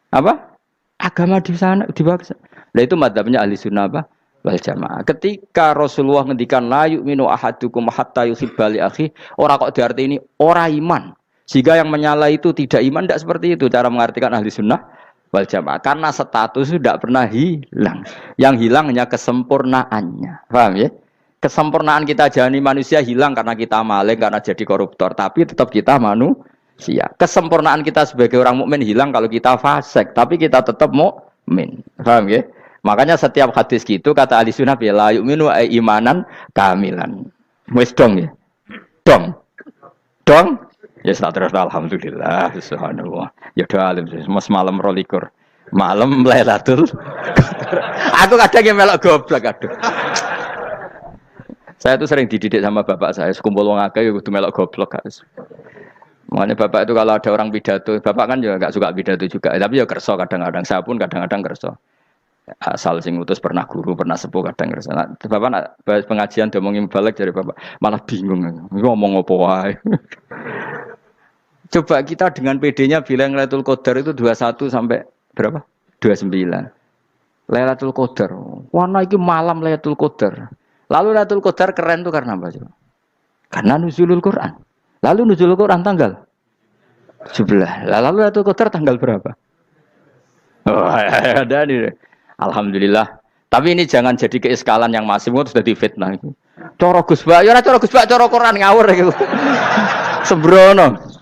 Apa? Agama di sana dibawa ke sana. Nah itu madzhabnya ahli sunnah apa? Wal jamaah. Ketika Rasulullah ngendikan la yu'minu ahadukum hatta yuhibba li akhi, ora kok diarti ini ora iman. Sehingga yang menyala itu tidak iman, tidak seperti itu cara mengartikan ahli sunnah wal jamaah. Karena status itu tidak pernah hilang. Yang hilang hanya kesempurnaannya. Paham ya? Kesempurnaan kita jadi manusia hilang karena kita maling, karena jadi koruptor. Tapi tetap kita manusia. Kesempurnaan kita sebagai orang mukmin hilang kalau kita fasik. Tapi kita tetap mukmin. Paham ya? Makanya setiap hadis gitu kata ahli sunnah la yu'minu imanan kamilan. Wis dong ya? Dong. Ya terus alhamdulillah subhanallah. Ya doa alim mas malam rolikur. Malam Lailatul Aku kadang yang melok goblok aduh. Saya tuh sering dididik sama bapak saya, sekumpul wong akeh kudu melok goblok guys. Makanya bapak itu kalau ada orang pidato, bapak kan juga enggak suka pidato juga, tapi ya kerso kadang-kadang, saya pun kadang-kadang kerso. Asal sing utus pernah guru, pernah sepuh kadang kerso. Nah, bapak nak pengajian diomongin balik dari bapak, malah bingung. Ngomong apa wae. Coba kita dengan PD-nya bilang Lailatul Qadar itu 21 sampai berapa? 29. Lailatul Qadar. Warna iki malam Lailatul Qadar. Lalu Lailatul Qadar keren tuh karena apa coba? Karena nuzulul Quran. Lalu nuzulul Quran tanggal 17. Lalu Lailatul Qadar tanggal berapa? Oh, ada nih. Alhamdulillah. Tapi ini jangan jadi keiskalan yang masif itu sudah difitnah itu. Cara Gus Bak, ya ora cara Gus Bak, cara Quran ngawur gitu. Sembrono.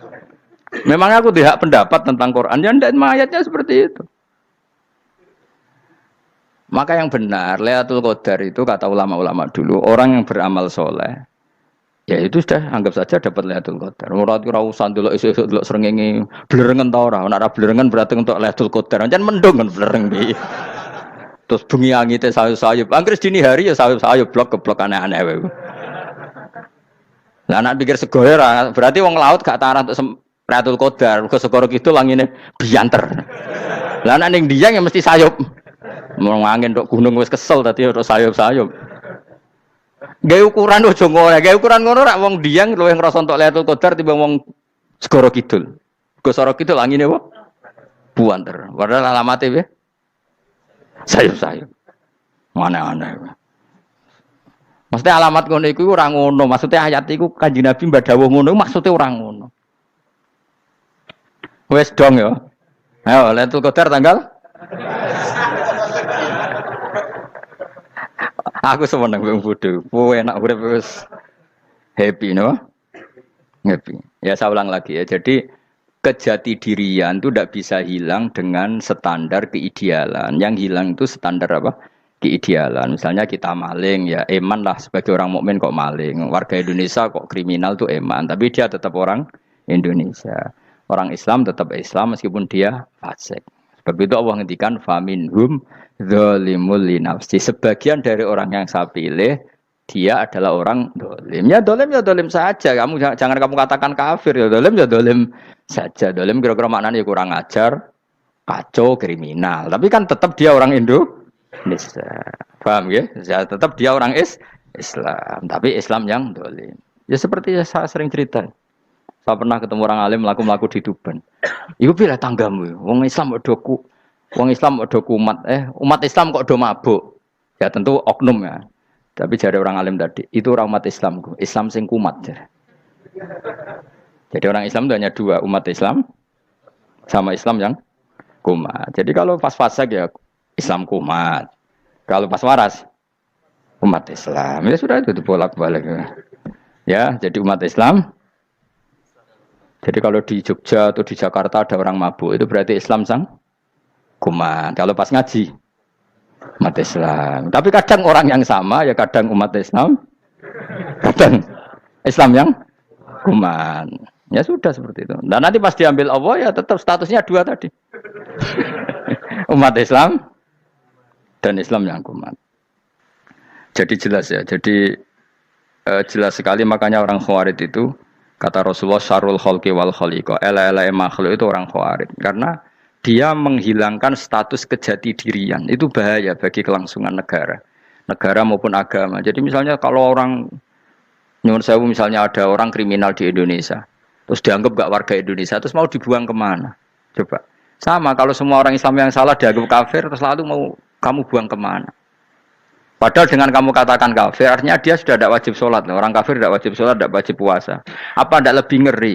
Memang aku tidak pendapat tentang Quran, ya ndak ayatnya seperti itu. Maka yang benar, Lailatul Qadar itu kata ulama-ulama dulu, orang yang beramal soleh, ya itu sudah anggap saja dapat Lailatul Qadar. Ora usah ndelok esuk-esuk ndelok srengenge blerengen ta ora. Nek ora blerengen berarti untuk Lailatul Qadar. Jan mendung kan blereng piye. Terus bengi angite sayup-sayup. Anggere dini hari ya sayup-sayup blok aneh-aneh wae. Lah nek pikir segoyo ora, berarti wong laut gak tarah untuk Lailatul Qadar, ke segoro gitu langine bianter. Lah nek ning Dieng ya mesti sayup. Mau angin tok gunung wis kesel tadi tok sayup-sayup. Gawe ukuran ojo ngono, gawe ukuran ngono rak wong Dieng luwih ngrasa entuk Lailatul Qadar timbang wong segoro kidul. Segoro kidul angine apa? Buanter. Padahal alamatnya sayup-sayup. Mana-mana. Maksudnya alamat ngono iku ora ngono. Maksudnya ayat iku Kanjeng Nabi mbak dawuh ngono maksudnya ora ngono. Wes dong ya. Ayo Lailatul Qadar tanggal. Aku seneng wong bodho. Kowe enak urip wis happy no? Happy. Ya saya ulang lagi ya. Jadi kejati dirian itu tidak bisa hilang dengan standar keidealan. Yang hilang itu standar apa? Keidealan. Misalnya kita maling, ya eman lah sebagai orang mukmin kok maling. Warga Indonesia kok kriminal tuh eman, tapi dia tetap orang Indonesia. Orang Islam tetap Islam meskipun dia fasik. Sebab itu Allah ngendikan faminhum zalimul linafsi. Sebagian dari orang yang saya pilih dia adalah orang dolim. Ya dolim saja. Jangan kamu katakan kafir ya dolim saja. Dolim kira-kira maknanya kurang ajar, kacau, kriminal. Tapi kan tetap dia orang Indonesia. Paham ya? Ya tetap dia orang Islam. Tapi Islam yang dolim. Ya seperti saya sering cerita. Saya pernah ketemu orang alim melaku di Tuban. Iku pilih tanggamu. Wong Islam kok do kumat. Umat Islam kok do mabuk. Ya tentu oknum ya. Tapi jari orang alim tadi, itu orang umat Islamku. Islam sing kumat. Jadi orang Islam itu hanya dua, umat Islam sama Islam yang kumat. Jadi kalau pas fasik ya Islam kumat. Kalau pas waras umat Islam. Ya sudah itu bolak-balik. Ya, jadi umat Islam. Jadi kalau di Jogja atau di Jakarta ada orang mabuk, itu berarti Islam sang kumat. Kalau pas ngaji umat Islam. Tapi kadang orang yang sama ya kadang umat Islam, kadang Islam yang kuman. Ya sudah seperti itu. Dan nanti pas diambil Allah ya tetap statusnya dua tadi. Umat Islam dan Islam yang kuman. Jadi jelas ya. Jadi jelas sekali makanya orang Khawarij itu kata Rasulullah syarrul khalqi wal khaliqa. Ela makhluk itu orang Khawarij karena dia menghilangkan status kejati dirian. Itu bahaya bagi kelangsungan negara maupun agama. Jadi misalnya kalau orang nyuwun sewu misalnya ada orang kriminal di Indonesia, terus dianggap gak warga Indonesia, terus mau dibuang kemana? Coba. Sama kalau semua orang Islam yang salah dianggap kafir, terus lalu mau kamu buang kemana? Padahal dengan kamu katakan kafir, artinya dia sudah tidak wajib sholat. Orang kafir tidak wajib sholat, tidak wajib puasa. Apa tidak lebih ngeri?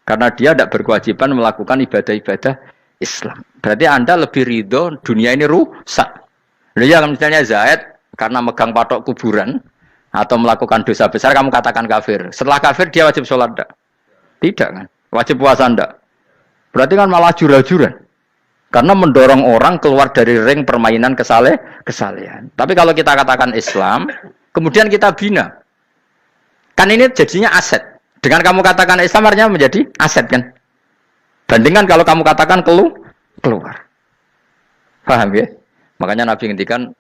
Karena dia tidak berkewajiban melakukan ibadah-ibadah Islam. Berarti Anda lebih ridho dunia ini rusak. Ya misalnya Zaid karena megang patok kuburan atau melakukan dosa besar kamu katakan kafir. Setelah kafir dia wajib sholat enggak? Tidak kan? Wajib puasa enggak? Berarti kan malah jura-juran. Karena mendorong orang keluar dari ring permainan kesalehan. Tapi kalau kita katakan Islam, kemudian kita bina. Kan ini jadinya aset. Dengan kamu katakan Islam artinya menjadi aset kan? Bandingkan kalau kamu katakan keluar. Paham ya? Makanya Nabi ngendikan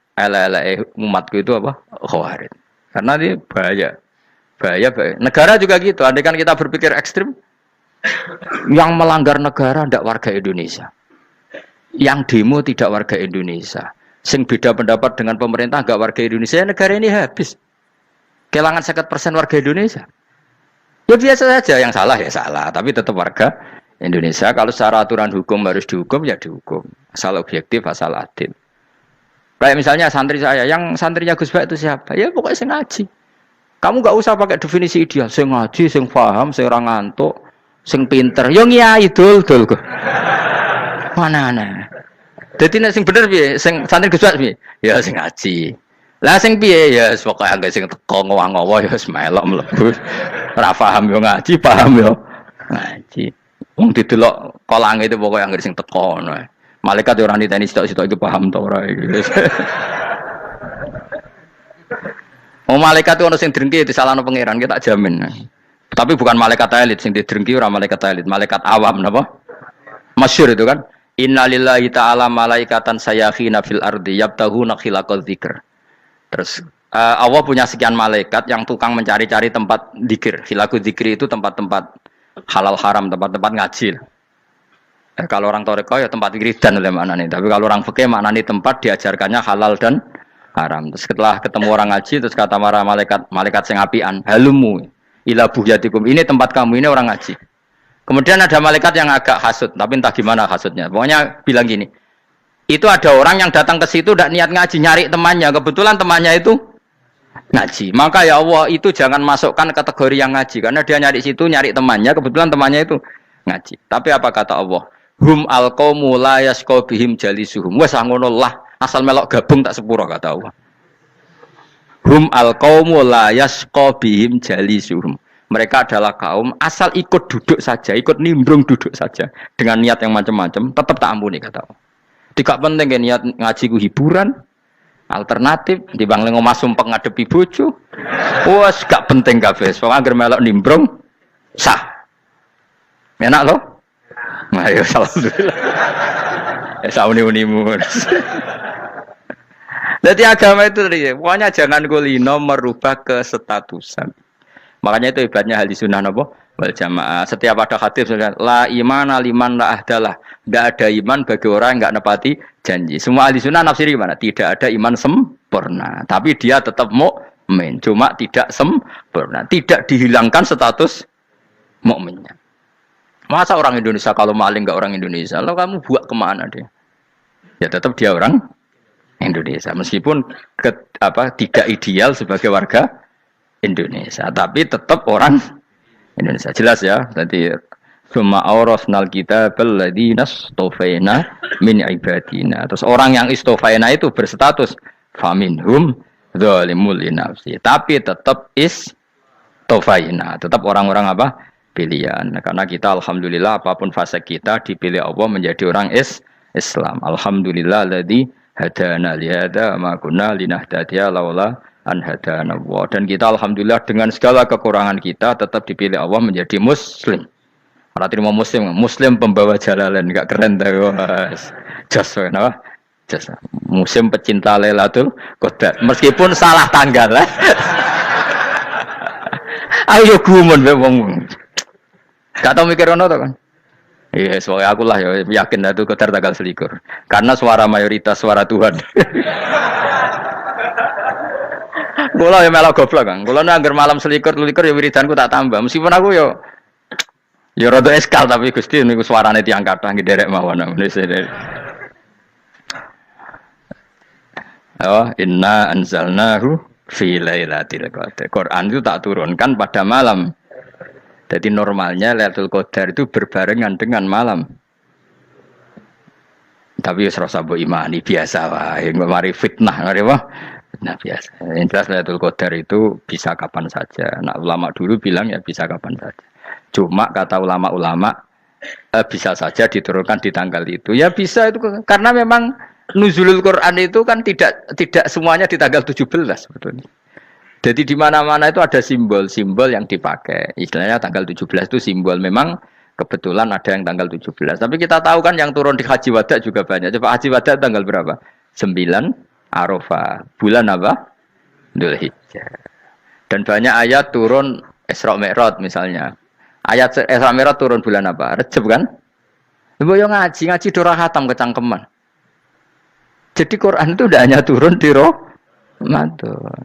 umatku itu apa? Khawarij. Karena ini bahaya. Bahaya. Negara juga gitu. Andai kan kita berpikir ekstrim, yang melanggar negara tidak warga Indonesia. Yang demo tidak warga Indonesia. Sing beda pendapat dengan pemerintah enggak warga Indonesia, negara ini habis. Kehilangan 50% warga Indonesia. Ya biasa saja, yang salah ya salah, tapi tetap warga Indonesia. Kalau secara aturan hukum harus dihukum ya dihukum. Asal objektif, asal adil. Kayak misalnya santri saya, yang santrinya Gus Bak itu siapa? Ya pokoknya sing ngaji. Kamu enggak usah pakai definisi ideal. Sing ngaji, sing paham, sing ora ngantuk, sing pinter. Yo ngiyai dul kok. Mana. Dadi nek sing bener piye? Sing santri Gus Bak piye? Ya sing ngaji. Lah sing piye ya pokoke anggere sing teko ngowah-ngowah ya wis melok mlebu. Ora paham yo ngaji, paham yo ngaji. Wong didelok kolang itu pokoke anggere sing teko ngono. Malaikat ora niteni sitok-sitok iki paham ta ora iki. Oh malaikat ono sing drengki disalahno pangeran kita jamin. Tapi bukan malaikat elit sing didrengki ora malaikat elit, malaikat awam napa? Masyhur itu kan. Innalillahi ta'ala malaikatan sayakhina fil ardi yabtahuna khilaqal dzikr. Terus Allah punya sekian malaikat yang tukang mencari-cari tempat dzikir. Khilaqul dzikri itu tempat-tempat halal haram, tempat-tempat ngaji. Kalau orang toreko ya tempat wiridan oleh maknanya. Tapi kalau orang fikih maknanya tempat diajarkannya halal dan haram. Terus setelah ketemu orang ngaji terus kata para malaikat sing apian, halumu ila buhyatikum. Ini tempat kamu, ini orang ngaji. Kemudian ada malaikat yang agak hasut, tapi entah gimana hasutnya. Pokoknya bilang gini, itu ada orang yang datang ke situ tidak niat ngaji, nyari temannya. Kebetulan temannya itu ngaji. Maka ya Allah itu jangan masukkan kategori yang ngaji, karena dia nyari situ nyari temannya. Kebetulan temannya itu ngaji. Tapi apa kata Allah? Hum alqaumu la yasqa bihim jalisuhum. Wes ngono lah, asal melok gabung tak sepuro kata Allah. Hum alqaumu la yasqa bihim jalisuhum. Mereka adalah kaum asal ikut duduk saja, ikut nimbrung duduk saja dengan niat yang macam-macam, tetap tak ampuni kata Allah. Tidak penting kan niat ngaji ku hiburan, alternatif dibang lengo masumpeng ngadepi bojo. Wes gak penting kabeh. Pokoke anggere melok nimbrung sah. Enak loh? Nah, ya alhamdulillah. Ya sauni-unimu. Jadi agama itu tadi, pokoknya jangan kulino merubah kestatusan. Makanya itu hebatnya ahli sunnah napa wal jamaah. Setiap ada hadis la imana liman la ahdalah. Tidak ada iman bagi orang yang enggak nepati janji. Semua ahli sunnah nafsiri gimana? Tidak ada iman sempurna, tapi dia tetap mukmin. Cuma tidak sempurna, tidak dihilangkan status mukminnya. Masa orang Indonesia kalau maling enggak orang Indonesia? Lalu kamu buat kemana dia? Ya tetap dia orang Indonesia. Meskipun tidak ideal sebagai warga Indonesia, tapi tetap orang Indonesia. Jelas ya. Nanti summa awrasnal kitabal ladzina istofaina min ibadina. Terus orang yang istofaina itu berstatus faminhum zalimul linafsi. Tapi tetap istofaina, tetap orang-orang apa? Pilihan. Karena kita alhamdulillah apapun fase kita dipilih Allah menjadi orang Islam. Alhamdulillah alladzi hadana li hadza ma kunna linahtadiya laula an hadana Allah. Dan kita alhamdulillah dengan segala kekurangan kita tetap dipilih Allah menjadi muslim. Ora terima muslim pembawa jalalain, enggak keren ta Mas. Jas napa? Jas. Muslim pecinta Lailatul Qadar. Meskipun salah tanggal. Ayo gumun wae wong. Gak tau mikir ono to kan? Iya, soalnya aku lah ya yakin Lailatul Qadar tanggal 21. Karena suara mayoritas suara Tuhan. Kula ya melok goblok kan. Kula nek anggar malam 21 ya wiridanku tak tambah. Meskipun aku ya rada eskal tapi Gusti niku suarane tiyang kathah nderek mawon. Oh, inna anzalnahu fi lailatul qadar. Quran itu tak turunkan pada malam. Jadi normalnya Lailatul Qadar itu berbarengan dengan malam. Tapi wis rasa mbok imani biasa wae, mari fitnah ngene wae. Nah biasa. Yang jelas Lailatul Qadar itu bisa kapan saja. Nah ulama dulu bilang ya bisa kapan saja. Cuma kata ulama-ulama bisa saja diturunkan di tanggal itu. Ya bisa itu karena memang nuzulul Quran itu kan tidak semuanya di tanggal 17 sebetulnya. Jadi di mana-mana itu ada simbol-simbol yang dipakai. Istilahnya tanggal 17 itu simbol. Memang kebetulan ada yang tanggal 17. Tapi kita tahu kan yang turun di Haji Wada juga banyak. Coba Haji Wada tanggal berapa? 9 Arafah. Bulan apa? Dzulhijjah. Dan banyak ayat turun Isra Mi'raj misalnya. Ayat Isra Mi'raj turun bulan apa? Rejab kan? Ibu yang ngaji dora khatam kecangkeman. Jadi Quran itu tidak hanya turun di Ramadan.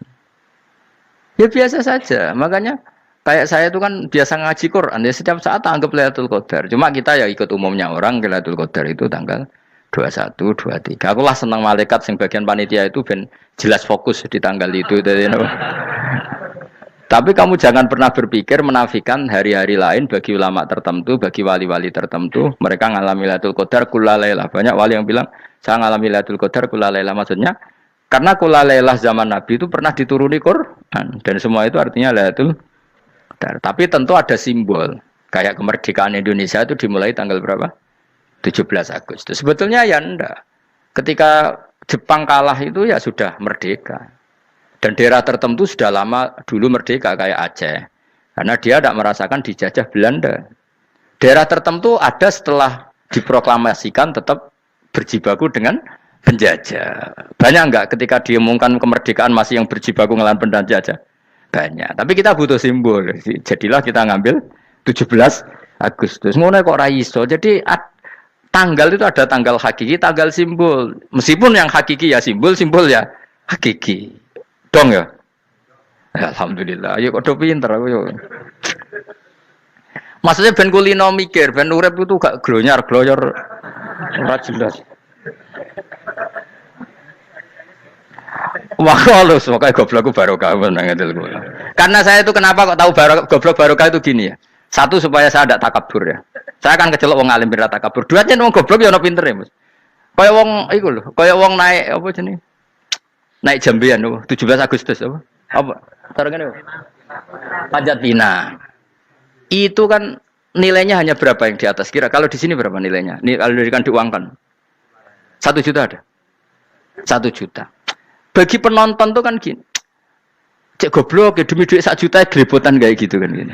Ya biasa saja. Makanya kayak saya itu kan biasa ngaji Quran. Ya setiap saat anggap Lailatul Qadar. Cuma kita ya ikut umumnya orang Lailatul Qadar itu tanggal 21, 23. Aku lah senang malaikat yang bagian panitia itu ben jelas fokus di tanggal itu. Tapi kamu jangan pernah berpikir menafikan hari-hari lain bagi ulama tertentu, bagi wali-wali tertentu. Mereka ngalami Lailatul Qadar kulalailah. Banyak wali yang bilang, saya ngalami Lailatul Qadar kulalailah. Maksudnya, karena kulalailah zaman Nabi itu pernah dituruni Quran. Dan semua itu artinya Lailatul Qadar. Tapi tentu ada simbol. Kayak kemerdekaan Indonesia itu dimulai tanggal berapa? 17 Agustus. Sebetulnya ya enggak. Ketika Jepang kalah itu ya sudah merdeka. Dan daerah tertentu sudah lama dulu merdeka kayak Aceh. Karena dia tidak merasakan dijajah Belanda. Daerah tertentu ada setelah diproklamasikan tetap berjibaku dengan penjajah. Banyak enggak ketika diumumkan kemerdekaan masih yang berjibaku ngelawan penjajah? Banyak. Tapi kita butuh simbol. Jadilah kita ngambil 17 Agustus. Ngono kok ra iso. Jadi tanggal itu ada tanggal hakiki, tanggal simbol. Meskipun yang hakiki ya simbol ya hakiki. Dong ya? Alhamdulillah. Ayo kok do pinter aku yo. Maksudnya ben kulino mikir, ben urip itu gak glonyar-glonyor ora jelas. Wah, halus, makanya goblokku barokah menang itu. Karena saya itu kenapa kok tahu goblok barokah itu gini ya. Satu supaya saya tidak takabur ya. Saya akan kecelok wong alim pira takabur. Dua aja wong goblok ya ono pinter ya, Mas. Kaya wong iku lho, kaya wong naik apa jenenge? Naik jambean apa? 17 Agustus apa? Apa? Tarungane apa? Panjat Pinang. Itu kan nilainya hanya berapa yang di atas kira? Kalau di sini berapa nilainya? Kalau diuangkan 1 juta ada. 1 juta. Bagi penonton tuh kan gini. Cek goblok ya demi duit 1 juta gelipotan kayak gitu kan gini.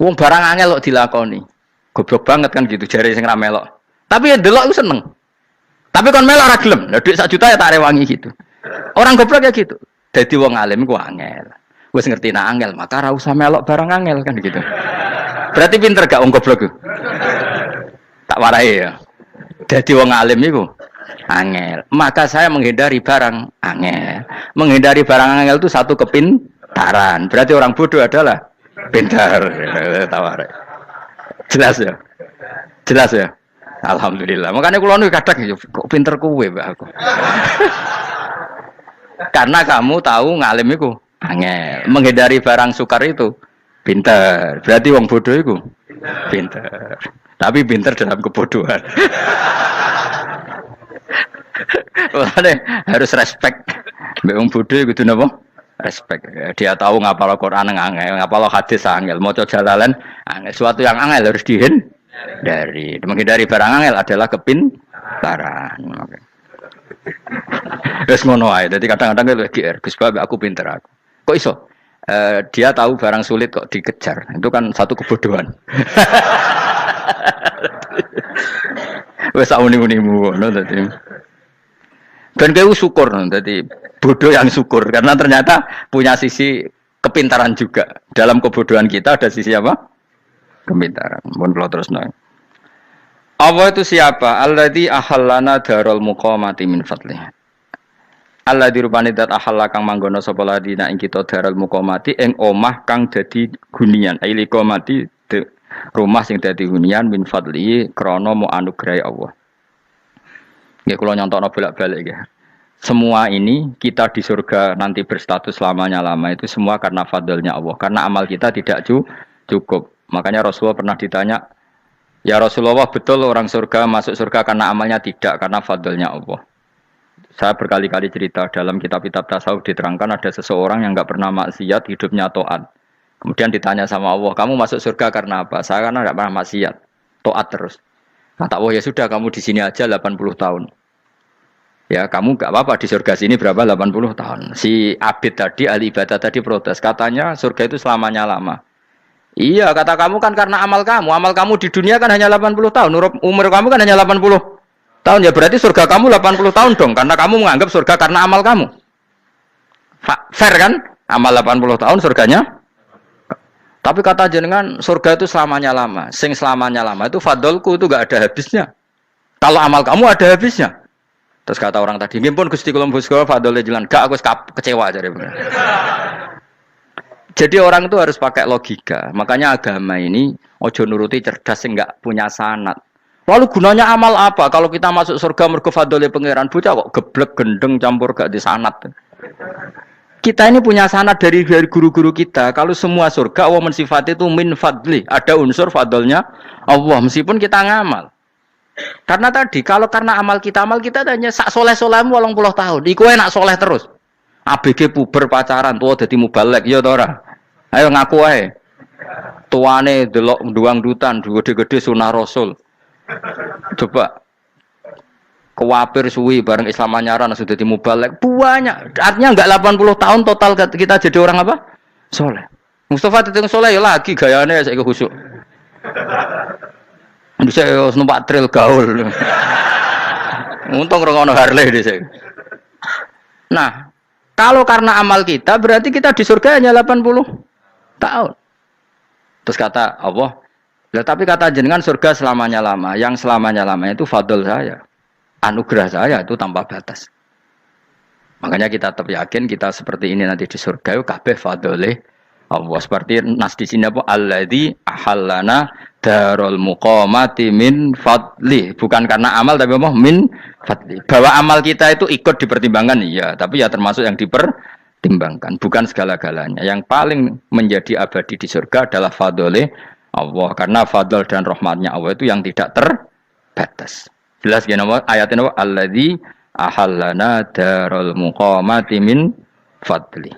Wong barang angel kok dilakoni. Goblok banget kan gitu jare sing ra melok. Tapi ya delok aku seneng. Tapi kon melok ora gelem. Lah duit 1 juta ya tak rewangi gitu. Orang goblok ya gitu. Dadi wong alim ku angel. Wis ngerti nak angel, maka ora usah melok barang angel kan gitu. Berarti pinter gak wong goblok ku? Tak warai ya. Dadi wong alim iku angel. Maka saya menghindari barang angel. Menghindari barang angel itu satu kepintaran. Berarti orang bodoh adalah pintar. Tawarai. Jelas ya? Jelas ya? Alhamdulillah. Makanya kula nu kadang kok pinter kowe, Mbak aku. Karena kamu tahu ngalim iku angel. Menghindari barang sukar itu pintar. Berarti wong bodoh iku pintar. Tapi pintar dalam kebodohan. Makanya harus respect. Mbak wong bodoh kudu napa? Respect. Dia tahu ngapal Quran angel, ngapal hadis angel, maca jalalan angel. Suatu yang angel harus dihindari. Menghindari barang angel adalah kepintaran. Wes ngono ae. Dadi kadang-kadang lho GR, Gus Bab aku pinter aku. Kok iso? Dia tahu barang sulit kok dikejar. Itu kan satu kebodohan. Wes uni-unimu ngono dadi. Dan kau syukur dadi bodoh yang syukur karena ternyata punya sisi kepintaran juga. Dalam kebodohan kita ada sisi apa? Kepintaran. Mohon kula terusno. Allah itu siapa? Alladzi ahallana darul muqamati min fadlih. Alladzi rupane dat ahalla kang manggono sapa ladina ing kita darul muqamati ing omah kang dadi hunian. Aili qamati rumah sing dadi hunian min fadli krana mu anugrahi Allah. Nggih kula nyontokno bolak-balik nggih. Semua ini kita di surga nanti berstatus lamanya-lama itu semua karena fadlnya Allah. Karena amal kita tidak cukup. Makanya Rasulullah pernah ditanya, ya Rasulullah betul orang surga masuk surga karena amalnya tidak, karena fadlnya Allah. Saya berkali-kali cerita dalam kitab-kitab tasawuf diterangkan ada seseorang yang enggak pernah maksiat, hidupnya taat. Kemudian ditanya sama Allah, kamu masuk surga karena apa? Saya karena enggak pernah maksiat, taat terus. Kata Allah, ya sudah kamu di sini aja 80 tahun. Ya kamu enggak apa-apa di surga sini berapa 80 tahun. Si Abid tadi, ahli ibadah tadi protes. Katanya surga itu selamanya lama. Iya, kata kamu kan karena amal kamu. Amal kamu di dunia kan hanya 80 tahun. Umur kamu kan hanya 80 tahun. Ya berarti surga kamu 80 tahun dong. Karena kamu menganggap surga karena amal kamu. Fair kan? Amal 80 tahun surganya. Tapi kata jenengan surga itu selamanya lama. Sing selamanya lama itu fadolku itu gak ada habisnya. Kalau amal kamu ada habisnya. Terus kata orang tadi, ngimpun Gusti kula mbusga fadole jalan. Gak aku kecewa jare. Jadi orang itu harus pakai logika. Makanya agama ini ojo nuruti cerdas sing enggak punya sanad. Lalu gunanya amal apa? Kalau kita masuk surga mergo fadhole pangeran bocah kok geblek gendeng campur gak di sanad. Kita ini punya sanad dari guru-guru kita. Kalau semua surga Allah mensifati itu min fadli, ada unsur fadlnya Allah meskipun kita ngamal. Karena tadi kalau karena amal kita hanya sak soleh-solehmu 80 tahun. Iku enak soleh terus. ABG puber pacaran tua dadi mubalek ya ta ora? Ayo ngaku ae. Tuane delok nduang dutan gede-gede sunah Rasul. Coba kewapir suwi bareng Islam anyaran sudah dadi mubalek banyak. Artinya enggak 80 tahun total kita jadi orang apa? Soleh. Mustafa teteng soleh ya lagi gayane saiki khusyuk. Bisa numpak trail gaul. Untung rengono Harley dhisik. Nah, kalau karena amal kita berarti kita di surga hanya 80 tahun. Terus kata Allah, ya, tapi kata jenengan surga selamanya lama. Yang selamanya lama itu fadl saya. Anugerah saya itu tanpa batas. Makanya kita tetap yakin kita seperti ini nanti di surga kabeh fadlih Allah. Seperti nas di sini apa? Alladzi ahallana darul muqamati min fadli. Bukan karena amal tapi apa? Min fadli. Bahwa amal kita itu ikut dipertimbangkan, iya, tapi ya termasuk yang dipertimbangkan, bukan segala-galanya. Yang paling menjadi abadi di surga adalah fadlih Allah, karena fadl dan rahmatnya Allah itu yang tidak terbatas. Jelas gini apa? Ayatnya apa? Alladzi ahallana darul muqamati min fadli.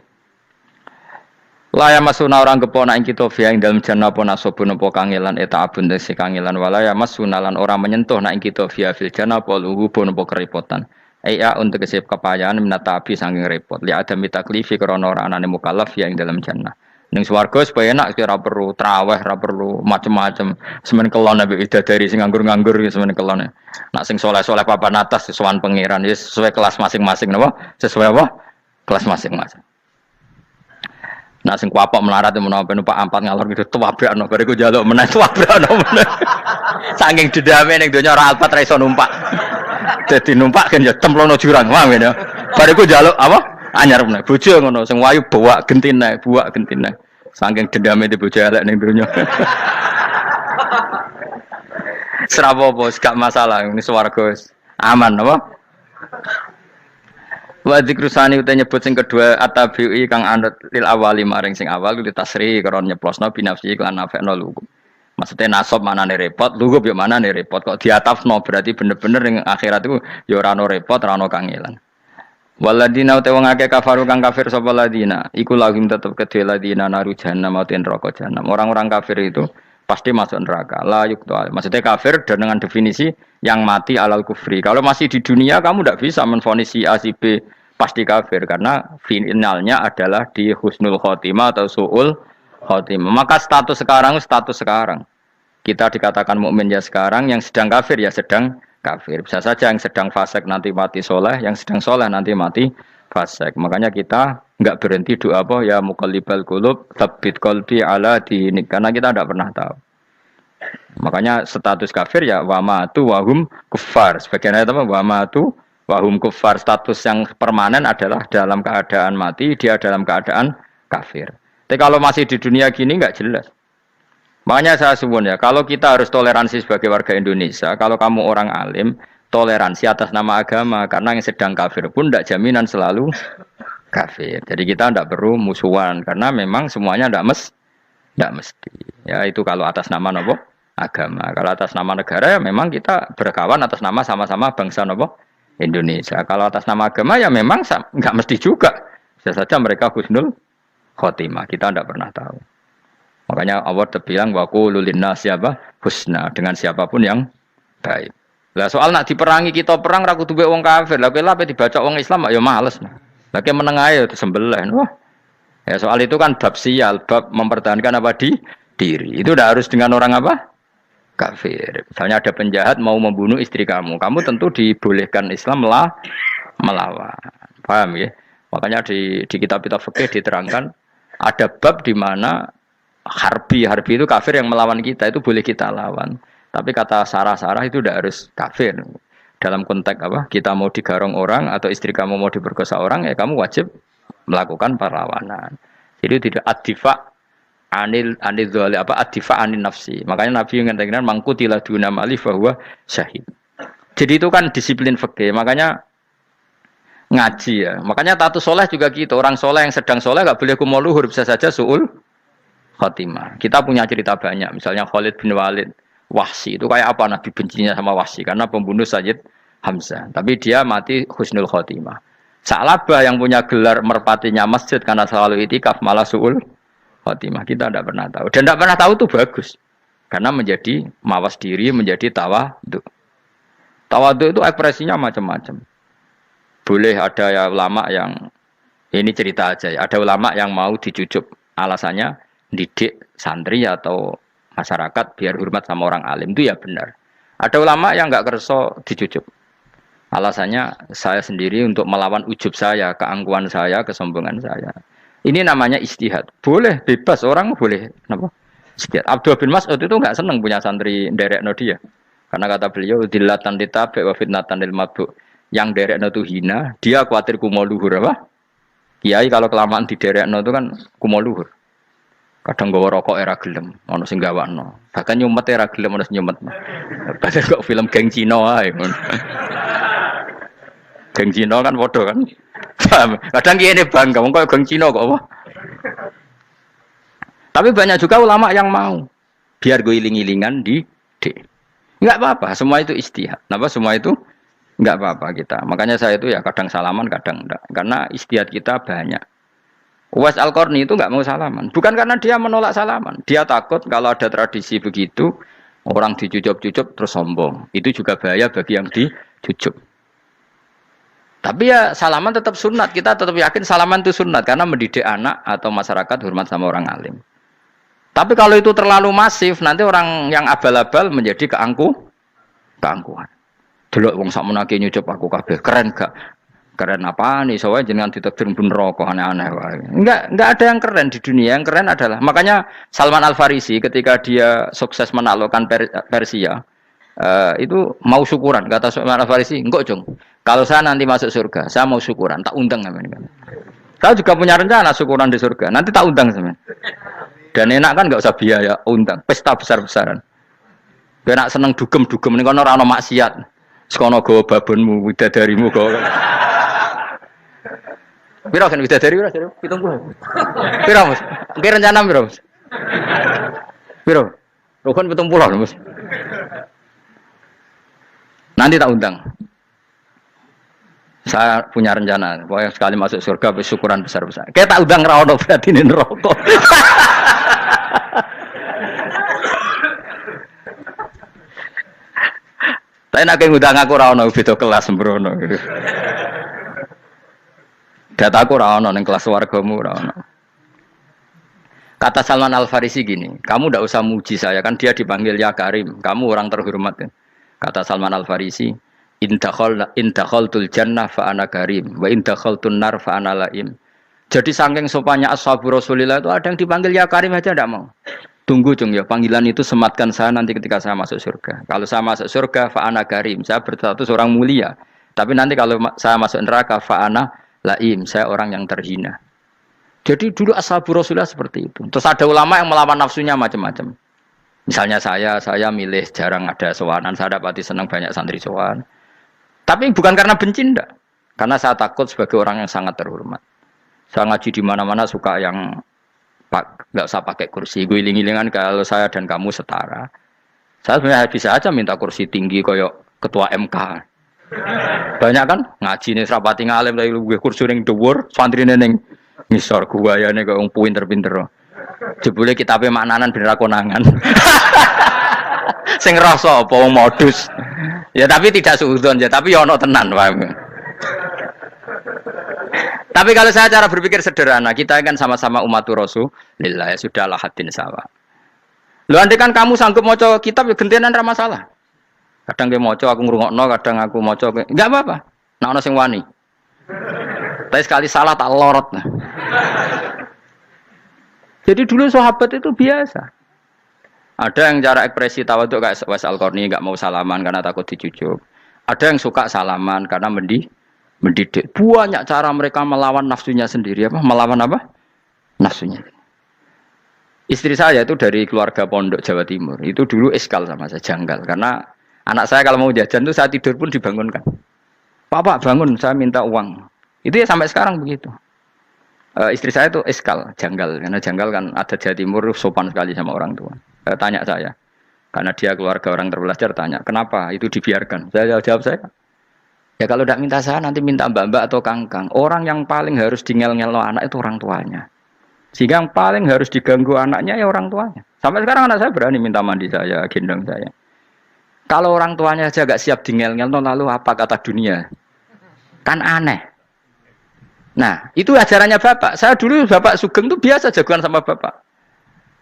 Laya masuna orang kepona ing kita via ing dalam jannah apa nasobun apa kangelan eta abun desi kangelan walaya masuna lan orang menyentuh nak ing kita via fil jannah apa luhubun apa kerepotan. Aya untuk kesip kepayahan minata api saking repot. Li ada mitaklifi krana ora anane mukallaf via ing dalam jannah. Ning swarga supaya enak ora perlu traweh, ora perlu macam-macam. Semen kelon ambek widadari sing nganggur-nganggur semen kelon. Nak sing saleh-saleh papan atas sowan pangeran wis sesuai kelas masing-masing napa? Sesuai apa? Kelas masing-masing. Nah sing kuapok melarat menawa numpak ampat ngalor gitu tuwabrakno bariku njaluk meneh tuwabrakno meneh. Saking dendame ning donya ora alpat ra iso numpak. Dadi numpak kan ya templono jurang wae ya. Bariku njaluk apa? Anyar meneh. Bojo ngono sing wayu bawa gentine, buak gentine. Saking dendame di bojo elek ning donya. Serapopo gak masalah ini swarga aman apa? Wa dzikrusani uta nyebut sing kedua atabi'i kang anut lil awali maring sing awal li tasri karo nyeplosno binafsi lan nafekno lugu. Maksudnya nasab manane repot, lugu yo manane repot kok diatafno berarti bener-bener ning akhirat iku yo ora ono repot, ora ono kangelan. Waladina uta wong akeh kafaru kang kafir sapa ladina, iku lagim tetep kedhe ladina naru jahannam mauten neraka jahannam. Orang-orang kafir itu pasti masuk neraka. La yuktu. Maksudnya kafir dengan definisi yang mati alal kufri. Kalau masih di dunia kamu tidak bisa menvonis si A si B pasti kafir karena finalnya adalah di husnul khotimah atau suul khotimah. Maka status sekarang. Kita dikatakan mukmin ya sekarang, yang sedang kafir ya sedang kafir. Bisa saja yang sedang fasik nanti mati soleh, yang sedang soleh nanti mati fasik. Makanya kita enggak berhenti doa apa ya muqallibal qulub tsabbit qalbi ala dinik, karena kita tidak pernah tahu. Makanya status kafir ya wa matu wa hum kuffar. Sebagian ayat apa wa matu wahum kufar, status yang permanen adalah dalam keadaan mati, dia dalam keadaan kafir. Tapi kalau masih di dunia gini nggak jelas. Makanya saya suwun ya, kalau kita harus toleransi sebagai warga Indonesia, kalau kamu orang alim, toleransi atas nama agama, karena yang sedang kafir pun tidak jaminan selalu kafir. Jadi kita tidak perlu musuhan, karena memang semuanya tidak mesti. Ya itu kalau atas nama nopo agama. Kalau atas nama negara ya memang kita berkawan atas nama sama-sama bangsa nopo Indonesia. Kalau atas nama agama ya memang nggak mesti juga. Bisa saja mereka husnul khotimah. Kita tidak pernah tahu. Makanya Allah terbilang wa qulu linnas siapa husna, dengan siapapun yang baik. Lah soal nak diperangi kita perang ra kudu wong kafir. Lah kowe lape dibaca wong Islam ya males. Lah ke meneng ae disembelih. Wah. Ya soal itu kan bab sial, bab mempertahankan apa diri. Itu udah harus dengan orang apa? Kafir. Misalnya ada penjahat mau membunuh istri kamu, kamu tentu dibolehkan Islam melawan. Paham ya? Makanya di kitab-kitab fikih diterangkan ada bab di mana harbi itu kafir yang melawan kita itu boleh kita lawan. Tapi kata sarah itu tidak harus kafir. Dalam konteks apa? Kita mau digarong orang atau istri kamu mau diperkosa orang ya kamu wajib melakukan perlawanan. Jadi tidak adifa anil dzali apa adifa anin nafsi. Makanya Nabi mengatakan mangkutilah duna mali bahwa syahid. Jadi itu kan disiplin fikih. Makanya ngaji ya. Makanya tatus soleh juga gitu. Orang soleh yang sedang soleh enggak boleh kumo luhur, bisa saja suul khotimah. Kita punya cerita banyak. Misalnya Khalid bin Walid, Wahsy itu kayak apa Nabi bencinya sama Wahsy karena pembunuh Sayyid Hamzah. Tapi dia mati husnul khotimah. Sa'labah yang punya gelar merpatinya masjid karena selalu itikaf malah suul khotimah, kita tidak pernah tahu. Dan tidak pernah tahu itu bagus. Karena menjadi mawas diri, menjadi tawadhu. Tawadhu itu ekspresinya macam-macam. Boleh ada ya ulama yang, ini cerita aja ya, ada ulama yang mau dicucup. Alasannya didik santri atau masyarakat biar hormat sama orang alim. Itu ya benar. Ada ulama yang enggak kerso dicucup. Alasannya saya sendiri untuk melawan ujub saya, keangkuhan saya, kesombongan saya. Ini namanya istihad. Boleh, bebas. Orang boleh. Kenapa? Istihad. Abdul bin Mas'ud itu enggak senang punya santri nderekno dia. Karena kata beliau, dillatan ditabe wa fitnatan lil mabuk. Yang nderekno itu hina, dia khawatir kumo luhur apa? Kiai kalau kelamaan di nderekno itu kan kumo luhur. Kadang gawa rokok era gelem, ono sing gawakno. Bahkan nyumet era gelem ono sing nyumet. Padahal kok film geng Cina ae ngono. Geng Cina kan padha kan. Kadang kene bangga wong kok geng Cina kok apa. Tapi banyak juga ulama yang mau biar gue iling-ilingan di D. Enggak apa-apa, semua itu istihad. Kenapa semua itu enggak apa-apa kita. Makanya saya itu ya kadang salaman, kadang enggak. Karena istihad kita banyak. Uwais Al-Qarni itu enggak mau salaman. Bukan karena dia menolak salaman. Dia takut kalau ada tradisi begitu, orang dicucup-cucup terus sombong. Itu juga bahaya bagi yang dicucup. Tapi ya salaman tetap sunat. Kita tetap yakin salaman itu sunat. Karena mendidik anak atau masyarakat hormat sama orang alim. Tapi kalau itu terlalu masif, nanti orang yang abal-abal menjadi keangkuhan. Delok wong sakmenake nyucup aku kabeh, keren gak? Keren apa nih? Soalnya jenengan ditakdir pun rokok aneh-aneh wae. Enggak ada yang keren di dunia. Yang keren adalah makanya Salman Al Farisi ketika dia sukses menaklukkan Persia, itu mau syukuran. Kata Salman Al Farisi, enggak Jong. Kalau saya nanti masuk surga, saya mau syukuran, tak undang namanya. Saya juga punya rencana syukuran di surga. Nanti tak undang sama. Dan enak kan nggak usah biaya undang, pesta besar-besaran. Enak seneng dugem-dugem ini kono ora ono maksiat. Sekono go babonmu, widadarimu go. Piro kan widadari ora 70. Piro Mas? Ki rencana piro Mas? Piro? Rukun 70 Mas. Nanti tak undang. Saya punya rencana, pokoknya sekali masuk surga bersyukuran besar-besar. Kayak tak undang ra ono berarti neraka. Tapi nak ngundang aku ra ono beda kelas sembrono gitu. Dataku ra ono ning kelas wargamu ra ono. Kata Salman Al Farisi gini, kamu ndak usah muji saya kan dia dipanggil ya Karim, kamu orang terhormat. Ya. Kata Salman Al Farisi, in dakhaltul jannah fa ana karim wa in dakhaltun nar fa ana laim. Jadi saking sopannya ashabu Rasulillah itu ada yang dipanggil ya Karim aja ndak mau. Tunggu Cung ya, panggilan itu sematkan saya nanti ketika saya masuk surga. Kalau saya masuk surga fa ana karim, saya berstatus orang mulia. Tapi nanti kalau saya masuk neraka fa ana laim, saya orang yang terhina. Jadi dulu ashabu Rasulillah seperti itu. Terus ada ulama yang melawan nafsunya macam-macam. Misalnya saya milih jarang ada sowanan, saya dapati senang banyak santri sowan. Tapi bukan karena benci enggak. Karena saya takut sebagai orang yang sangat terhormat. Saya ngaji di mana-mana suka yang enggak usah pakai kursi. Gue iling-ilingan kalau saya dan kamu setara. Saya sebenarnya bisa aja minta kursi tinggi koyok ketua MK. Banyak kan ngaji nih serapati ngalim tapi gue kursi ning dhuwur, santrine ning ngisor guayane kok wong pinter-pinter. Jebule kitabe maknanan bener konangan. Sing rasa apa wong modus. Ya tapi tidak suudzon ya, tapi ya ono tenan wae. Tapi kalau saya cara berpikir sederhana, kita kan sama-sama umatur Rasulillah ya sudahlah hadin sawa. Lho andai kan kamu sanggup maca kitab ya gentenan ra masalah. Kadang ge maca aku ngrungokno, kadang aku maca enggak apa-apa. Nek ana sing wani. Tapi sekali salah tak lorot. Jadi dulu sahabat itu biasa. Ada yang cara ekspresi tawadhu kayak Uwais Al-Qarni enggak mau salaman karena takut dicucuk. Ada yang suka salaman karena mendidik. Banyak cara mereka melawan nafsunya sendiri apa? Melawan apa? Nafsunya. Istri saya itu dari keluarga pondok Jawa Timur. Itu dulu eskal sama saya, janggal karena anak saya kalau mau jajan itu saya tidur pun dibangunkan. Pak bangun, saya minta uang. Itu ya sampai sekarang begitu. Istri saya itu eskal, janggal. Karena janggal kan ada Jawa Timur sopan sekali sama orang tua. Tanya saya, karena dia keluarga orang terpelajar, tanya, kenapa itu dibiarkan? Saya jawab saya, ya kalau tidak minta saya, nanti minta mbak-mbak atau kangkang. Orang yang paling harus dingel-ngelo anak itu orang tuanya. Sehingga yang paling harus diganggu anaknya ya orang tuanya. Sampai sekarang anak saya berani minta mandi saya, gendong saya. Kalau orang tuanya aja gak siap dingel-ngelo, lalu apa kata dunia? Kan aneh. Nah, itu ajarannya bapak. Saya dulu bapak Sugeng itu biasa jagoan sama bapak.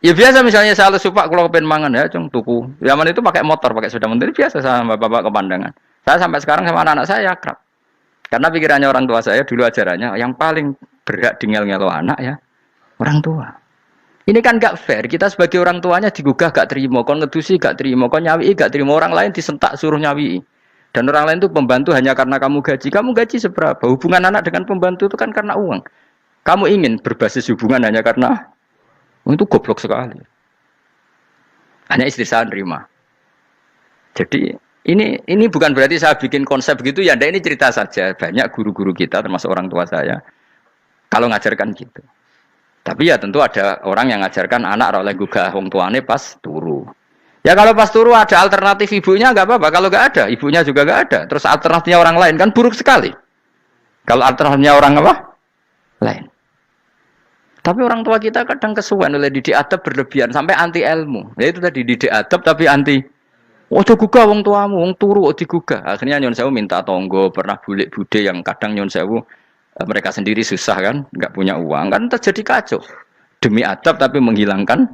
Ya biasa misalnya saya lupa kalau kepen mangan ya, cung tuku. Zaman itu pakai motor, pakai sepeda motor biasa sama bapak kepandangan. Saya sampai sekarang sama anak-anak saya akrab. Karena pikirannya orang tua saya dulu ajarannya yang paling berhak dingel-ngelo anak ya orang tua. Ini kan gak fair. Kita sebagai orang tuanya digugah gak terima, kon ngedusi gak terima, kon nyawi gak terima, orang lain disentak suruh nyawi. Dan orang lain itu pembantu hanya karena kamu gaji. Kamu gaji seberapa? Hubungan anak dengan pembantu itu kan karena uang. Kamu ingin berbasis hubungan hanya karena Itu goblok sekali. Hanya istri saya nerima. Jadi ini bukan berarti saya bikin konsep gitu ya. Ini cerita saja. Banyak guru-guru kita termasuk orang tua saya kalau ngajarkan gitu. Tapi ya tentu ada orang yang ngajarkan anak oleh gugah wong tuane pas turu. Ya kalau pas turu ada alternatif ibunya nggak apa-apa. Kalau nggak ada ibunya juga nggak ada. Terus alternatifnya orang lain kan buruk sekali. Kalau alternatifnya orang apa? Lain. Tapi orang tua kita kadang kesuwen oleh didik adab berlebihan sampai anti ilmu. Ya itu tadi didik adab tapi anti. Ojo gugah wong tuamu, wong turu digugah. Akhirnya nyon sewu minta tonggo, pernah bulik bude yang kadang nyon sewu mereka sendiri susah kan, nggak punya uang kan terjadi kacau. Demi adab tapi menghilangkan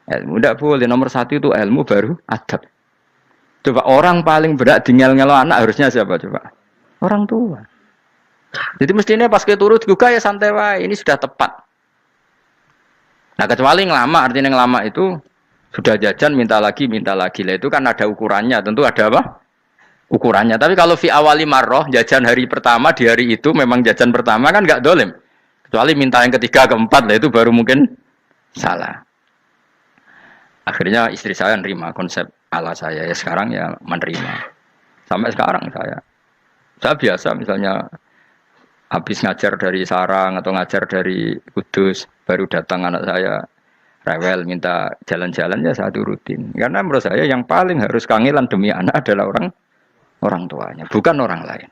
ilmu. Tidak boleh. Nomor satu itu ilmu baru adab. Coba orang paling berat ngel-ngelo anak harusnya siapa coba? Orang tua. Jadi mestinya pas ke turu digugah ya santai wae. Ini sudah tepat. Nah kecuali ngelama, artinya ngelama itu sudah jajan minta lagi lah itu kan ada ukurannya, tentu ada apa? Ukurannya. Tapi kalau fi awali marroh jajan hari pertama di hari itu memang jajan pertama kan nggak dolim. Kecuali minta yang ketiga keempat lah itu baru mungkin salah. Akhirnya istri saya nerima konsep ala saya ya sekarang ya menerima. Sampai sekarang saya biasa misalnya habis ngajar dari Sarang atau ngajar dari Kudus baru datang anak saya rewel minta jalan-jalan ya saya turutin karena menurut saya yang paling harus kangelan demi anak adalah orang tuanya bukan orang lain.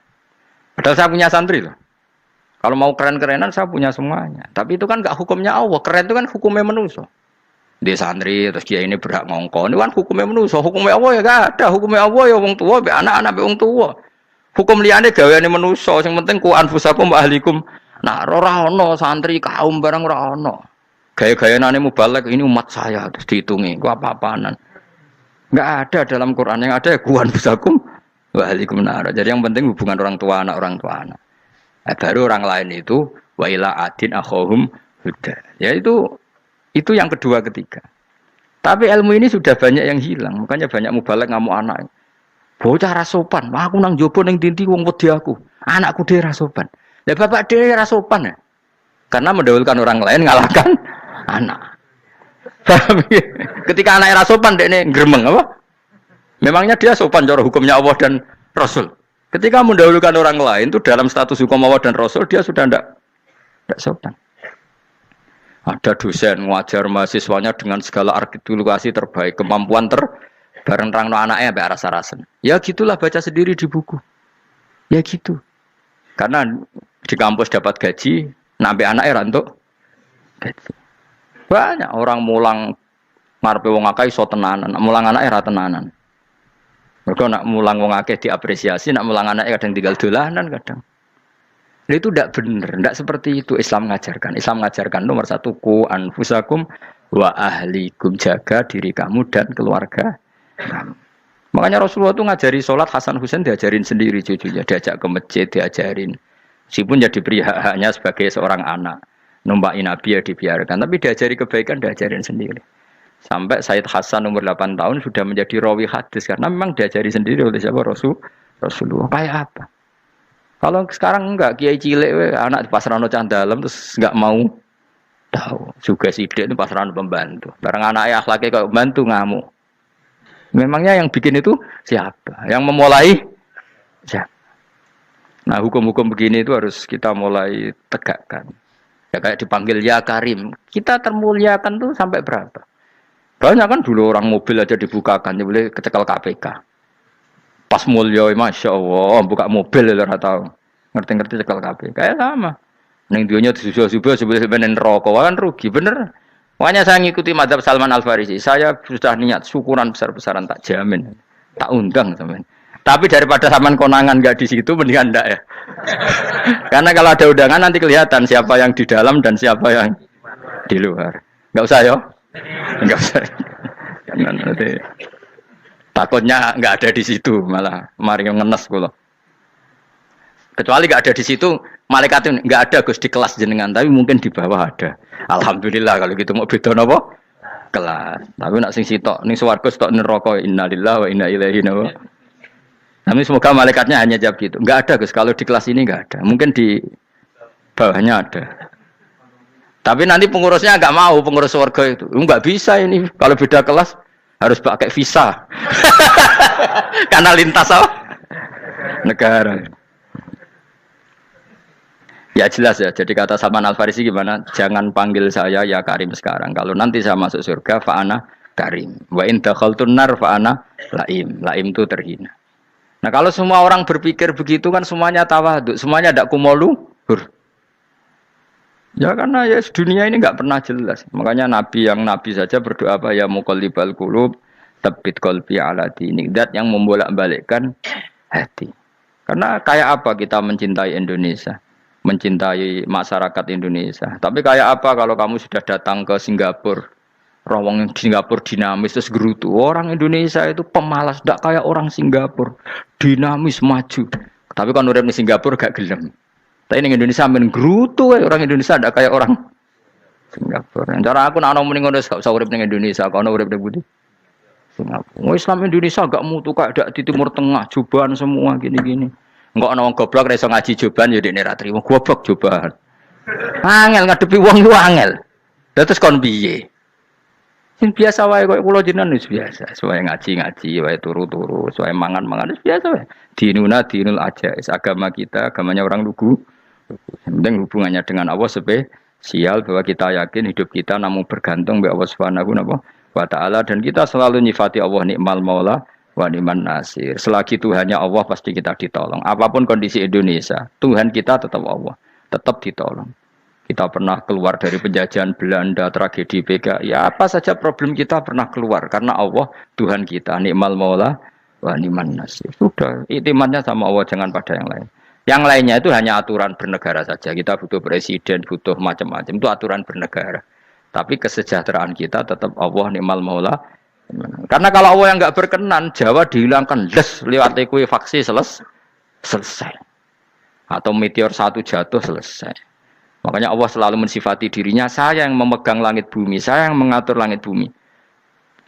Padahal saya punya santri loh. Kalau mau keren-kerenan saya punya semuanya. Tapi itu kan gak hukumnya Allah. Keren itu kan hukumnya manusia. Dia santri terus dia ini berhak ngongkon. Itu kan hukumnya manusia. Hukumnya Allah ya gak ada. Hukumnya Allah ya wong tua, anak-anak wong tua. Hukum liyane gaweane manusa, sing penting ku anfusakum wa ahlikum. Nah, ora ono santri kaum barang ora ono. Gaya-gayanane mubalek ini umat saya terus dihitungi, ku apa-apaanan. Enggak ada dalam Quran yang ada ku anfusakum wa ahlikum nar. Jadi yang penting hubungan orang tua anak. Baru orang lain itu wa ila adin akhahum huda. Ya itu yang kedua ketiga. Tapi ilmu ini sudah banyak yang hilang, makanya banyak mubalek ngamuk anak. Bocah rasopan, aku nang jopo ning tinti wong wedi aku. Anakku dhewe rasopan. Lah bapak dhewe rasopan ya. Karena mendahulukan orang lain ngalahkan anak. Ketika anak rasopan dekne gremeng apa? Memangnya dia sopan cara hukumnya Allah dan Rasul. Ketika mendahulukan orang lain itu dalam status hukum Allah dan Rasul dia sudah tidak sopan. Ada dosen ngajar mahasiswanya dengan segala artikulasi terbaik, kemampuan bareng rangno anaknya sampai rasa-rasen. Ya gitulah baca sendiri di buku. Ya gitu. Karena di kampus dapat gaji, nampe anaknya rantuk gaji. Banyak orang mulang ngarepe wong akeh iso tenanan, mulang anaknya ra tenanan. Mergo nak mulang wong akeh diapresiasi, nak mulang anaknya kadang tinggal dolanan kadang. Nah, itu tidak benar, tidak seperti itu Islam mengajarkan. Islam mengajarkan nomor satu ku anfusakum wa ahlikum, jaga diri kamu dan keluarga. Makanya Rasulullah itu ngajari sholat Hasan Husain diajarin sendiri cucunya, diajak ke masjid diajarin. Meskipun jadi hanya sebagai seorang anak, numpakin Nabi ya dibiarkan, tapi diajari kebaikan diajarin sendiri. Sampai Said Hasan umur 8 tahun sudah menjadi rawi hadis karena memang diajari sendiri oleh siapa Rasulullah. Kayak apa? Kalau sekarang enggak kiai cilik anak di pasrano candalem terus enggak mau tahu. Juga sidik itu pasrano pembantu. Barang anaknya akhlaknya kayak pembantu ngamuk. Memangnya yang bikin itu siapa? Yang memulai siapa? Nah hukum-hukum begini itu harus kita mulai tegakkan. Ya kayak dipanggil ya Karim. Kita termuliakan tuh sampai berapa? Banyak kan dulu orang mobil aja dibukakan, dia boleh kecekel KPK. Pas mulia, masya Allah, buka mobil ya nggak tahu. Ngerti-ngerti cekel KPK. Kayak sama. Neng dunia subuh-subuh sebelum rokok kan rugi, bener. Makanya saya ngikuti mazhab Salman Al Farisi. Saya sudah niat syukuran besar-besaran tak jamin, tak undang teman. Tapi daripada saman konangan nggak di situ, mendingan enggak ya. Karena kalau ada undangan nanti kelihatan siapa yang di dalam dan siapa yang di luar. Nggak usah yo, nggak usah. Karena nanti takutnya nggak ada di situ malah mari ngenes kulo. Kecuali nggak ada di situ, malaikat itu nggak ada Gus di kelas jenengan, tapi mungkin di bawah ada. Alhamdulillah kalau gitu mau beda napa? Kelas. Tapi nak sing sitok ning swarga sitok neraka innalillahi wa inna ilaihi raji'un. Tapi semoga malaikatnya hanya jawab gitu. Nggak ada Gus kalau di kelas ini nggak ada. Mungkin di bawahnya ada. Tapi nanti pengurusnya nggak mau, pengurus warga itu. Nggak bisa ini, kalau beda kelas harus pakai visa. Karena lintas apa? Negara. Ya jelas ya, jadi kata Salman Al-Farisi gimana? Jangan panggil saya ya Karim sekarang. Kalau nanti saya masuk surga, fa'ana Karim. Wa in dakhaltun nar fa'ana Laim. Laim itu terhina. Nah kalau semua orang berpikir begitu kan semuanya tawadhu, semuanya tidak kumoluhur. Ya karena ya dunia ini nggak pernah jelas. Makanya Nabi yang Nabi saja berdoa apa ya muqallibal qulub tsabbit qalbi ala dinik. Dat yang membolak-balikkan hati. Karena kayak apa kita mencintai Indonesia, mencintai masyarakat Indonesia. Tapi kayak apa kalau kamu sudah datang ke Singapura, rawang Singapura dinamis terus gerutu. Orang Indonesia itu pemalas, tidak kayak orang Singapura, dinamis maju. Tapi kan orang di Singapura gak gelem. Tapi di Indonesia men gerutu, orang Indonesia tidak kayak orang Singapura. Cara aku nak ngomong ngono gak usah urip ning Indonesia, kono urip ning Budi. Singapura. Islam Indonesia gak mutu kayak di Timur Tengah, cobaan semua gini-gini. Enggak ana wong goblok ra iso ngaji cobaan ya dekne ra trimo goblok cobaan. Angel ngadepi wong ku angel. Terus kon piye? Sing biasa wae koyo kula jenengan wis biasa, suwe ngaji-ngaji, wae turu-turu, suwe mangan-mangan wis biasa wae. Dinuna dinul aja, agama kita, agamanya orang lugu. Yang penting hubungannya dengan Allah spesial bahwa kita yakin hidup kita namun bergantung kepada Allah Subhanahu wa taala dan kita selalu nyifati Allah nikmal maula wa ni'man nasir. Selagi Tuhannya Allah pasti kita ditolong. Apapun kondisi Indonesia, Tuhan kita tetap Allah, tetap ditolong. Kita pernah keluar dari penjajahan Belanda, tragedi PKI, ya apa saja problem kita pernah keluar karena Allah Tuhan kita nikmal maula wa ni'man nasir. Sudah, iktimatnya sama Allah, jangan pada yang lain. Yang lainnya itu hanya aturan bernegara saja. Kita butuh presiden, butuh macam-macam. Itu aturan bernegara. Tapi kesejahteraan kita tetap Allah ni'mal maula. Karena kalau Allah yang enggak berkenan, Jawa dihilangkan les lewat likuifaksi selesai. Atau meteor satu jatuh selesai. Makanya Allah selalu mensifati dirinya, saya yang memegang langit bumi, saya yang mengatur langit bumi.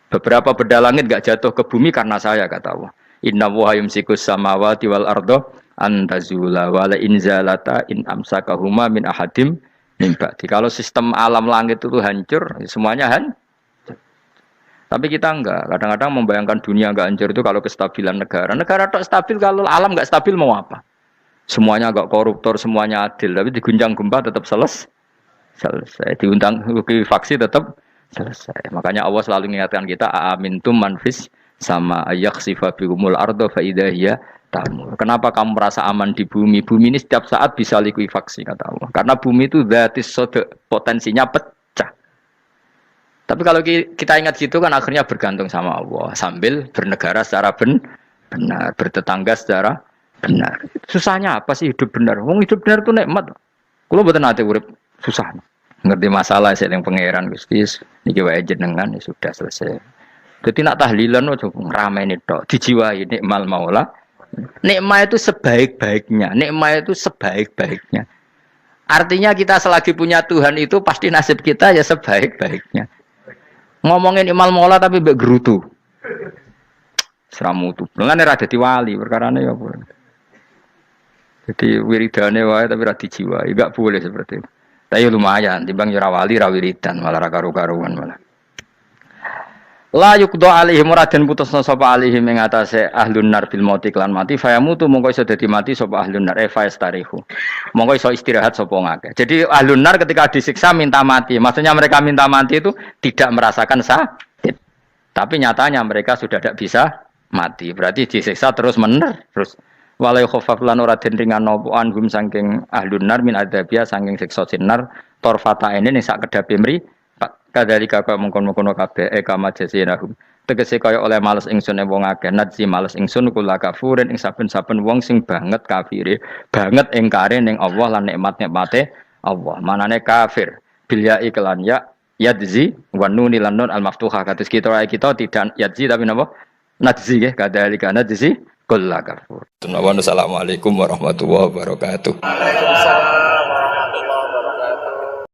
Beberapa benda langit enggak jatuh ke bumi karena saya, kata Allah. Inna wa yumsikus samawati wal ardo antazula wala inzalata in amsakahuma min ahadim min ba'di. Kalau sistem alam langit itu hancur, semuanya hancur. Tapi kita enggak. Kadang-kadang membayangkan dunia enggak hancur itu kalau kestabilan negara. Negara tak stabil, kalau alam enggak stabil mau apa? Semuanya enggak koruptor, semuanya adil. Tapi diguncang gempa tetap selesai. Diundang faksi tetap selesai. Makanya Allah selalu mengingatkan kita, aamintum manfis sama yakhsifa bihumul ardo fa idza hiya tamur. Kenapa kamu merasa aman di bumi? Bumi ini setiap saat bisa likuifaksi, kata Allah. Karena bumi itu dzatis sode, potensinya pecah. Tapi kalau kita ingat situ kan akhirnya bergantung sama Allah sambil bernegara secara benar, bertetangga secara benar. Susahnya apa sih hidup benar? Wong hidup benar itu nikmat. Kulo mboten nate urip susah. Ngerti masalah seling pangeran Gusti, niki wae jenengan ya sudah selesai. Jadi nak tahlilan ojo ngrameni tok, dijiwai nikmal maula. Nikmat itu sebaik-baiknya, nikmat itu sebaik-baiknya. Artinya kita selagi punya Tuhan itu pasti nasib kita ya sebaik-baiknya. Ngomongin nikmal maula tapi mbek gerutu. Seramutu. Lengane ra dadi wali perkarane ya apa. Jadi wiridane wae tapi ra dijiwai, enggak boleh seperti itu. Tapi lumayan, timbang ora wali ra wiridan malah ra karo-karuan malah. La yuqda alaihim raden putusna sapa alaihim ing atase ahlun nar bil mauti lan mati fayamutu mongko iso dadi mati sapa ahlun nar fayastarihu. Mongko iso istirahat sapa ngakeh. Jadi ahlun nar ketika disiksa minta mati. Maksudnya mereka minta mati itu tidak merasakan sakit. Tapi nyatanya mereka sudah tidak bisa mati. Berarti disiksa terus terus walai khafaf lan ora den ringan napa anhum saking ahlun nar min adzabia saking siksa sinar torfata ene ning sak kedape mri kadalika kaya mengkon-mengkon kabeh kama jazinahum tegese kaya oleh males ingsun wong akeh nadzi males ingsun kula kafurin ing saben-saben wong sing banget kafire banget ingkare ning Allah lan nikmat-nikmate Allah manane kafir bilya iklan ya yadzi wa nuni lan nun al maftuhah kados kita tidak yadzi tapi napa nadzi nggih kadalika nadzi kula kafur. Assalamualaikum warahmatullahi wabarakatuh.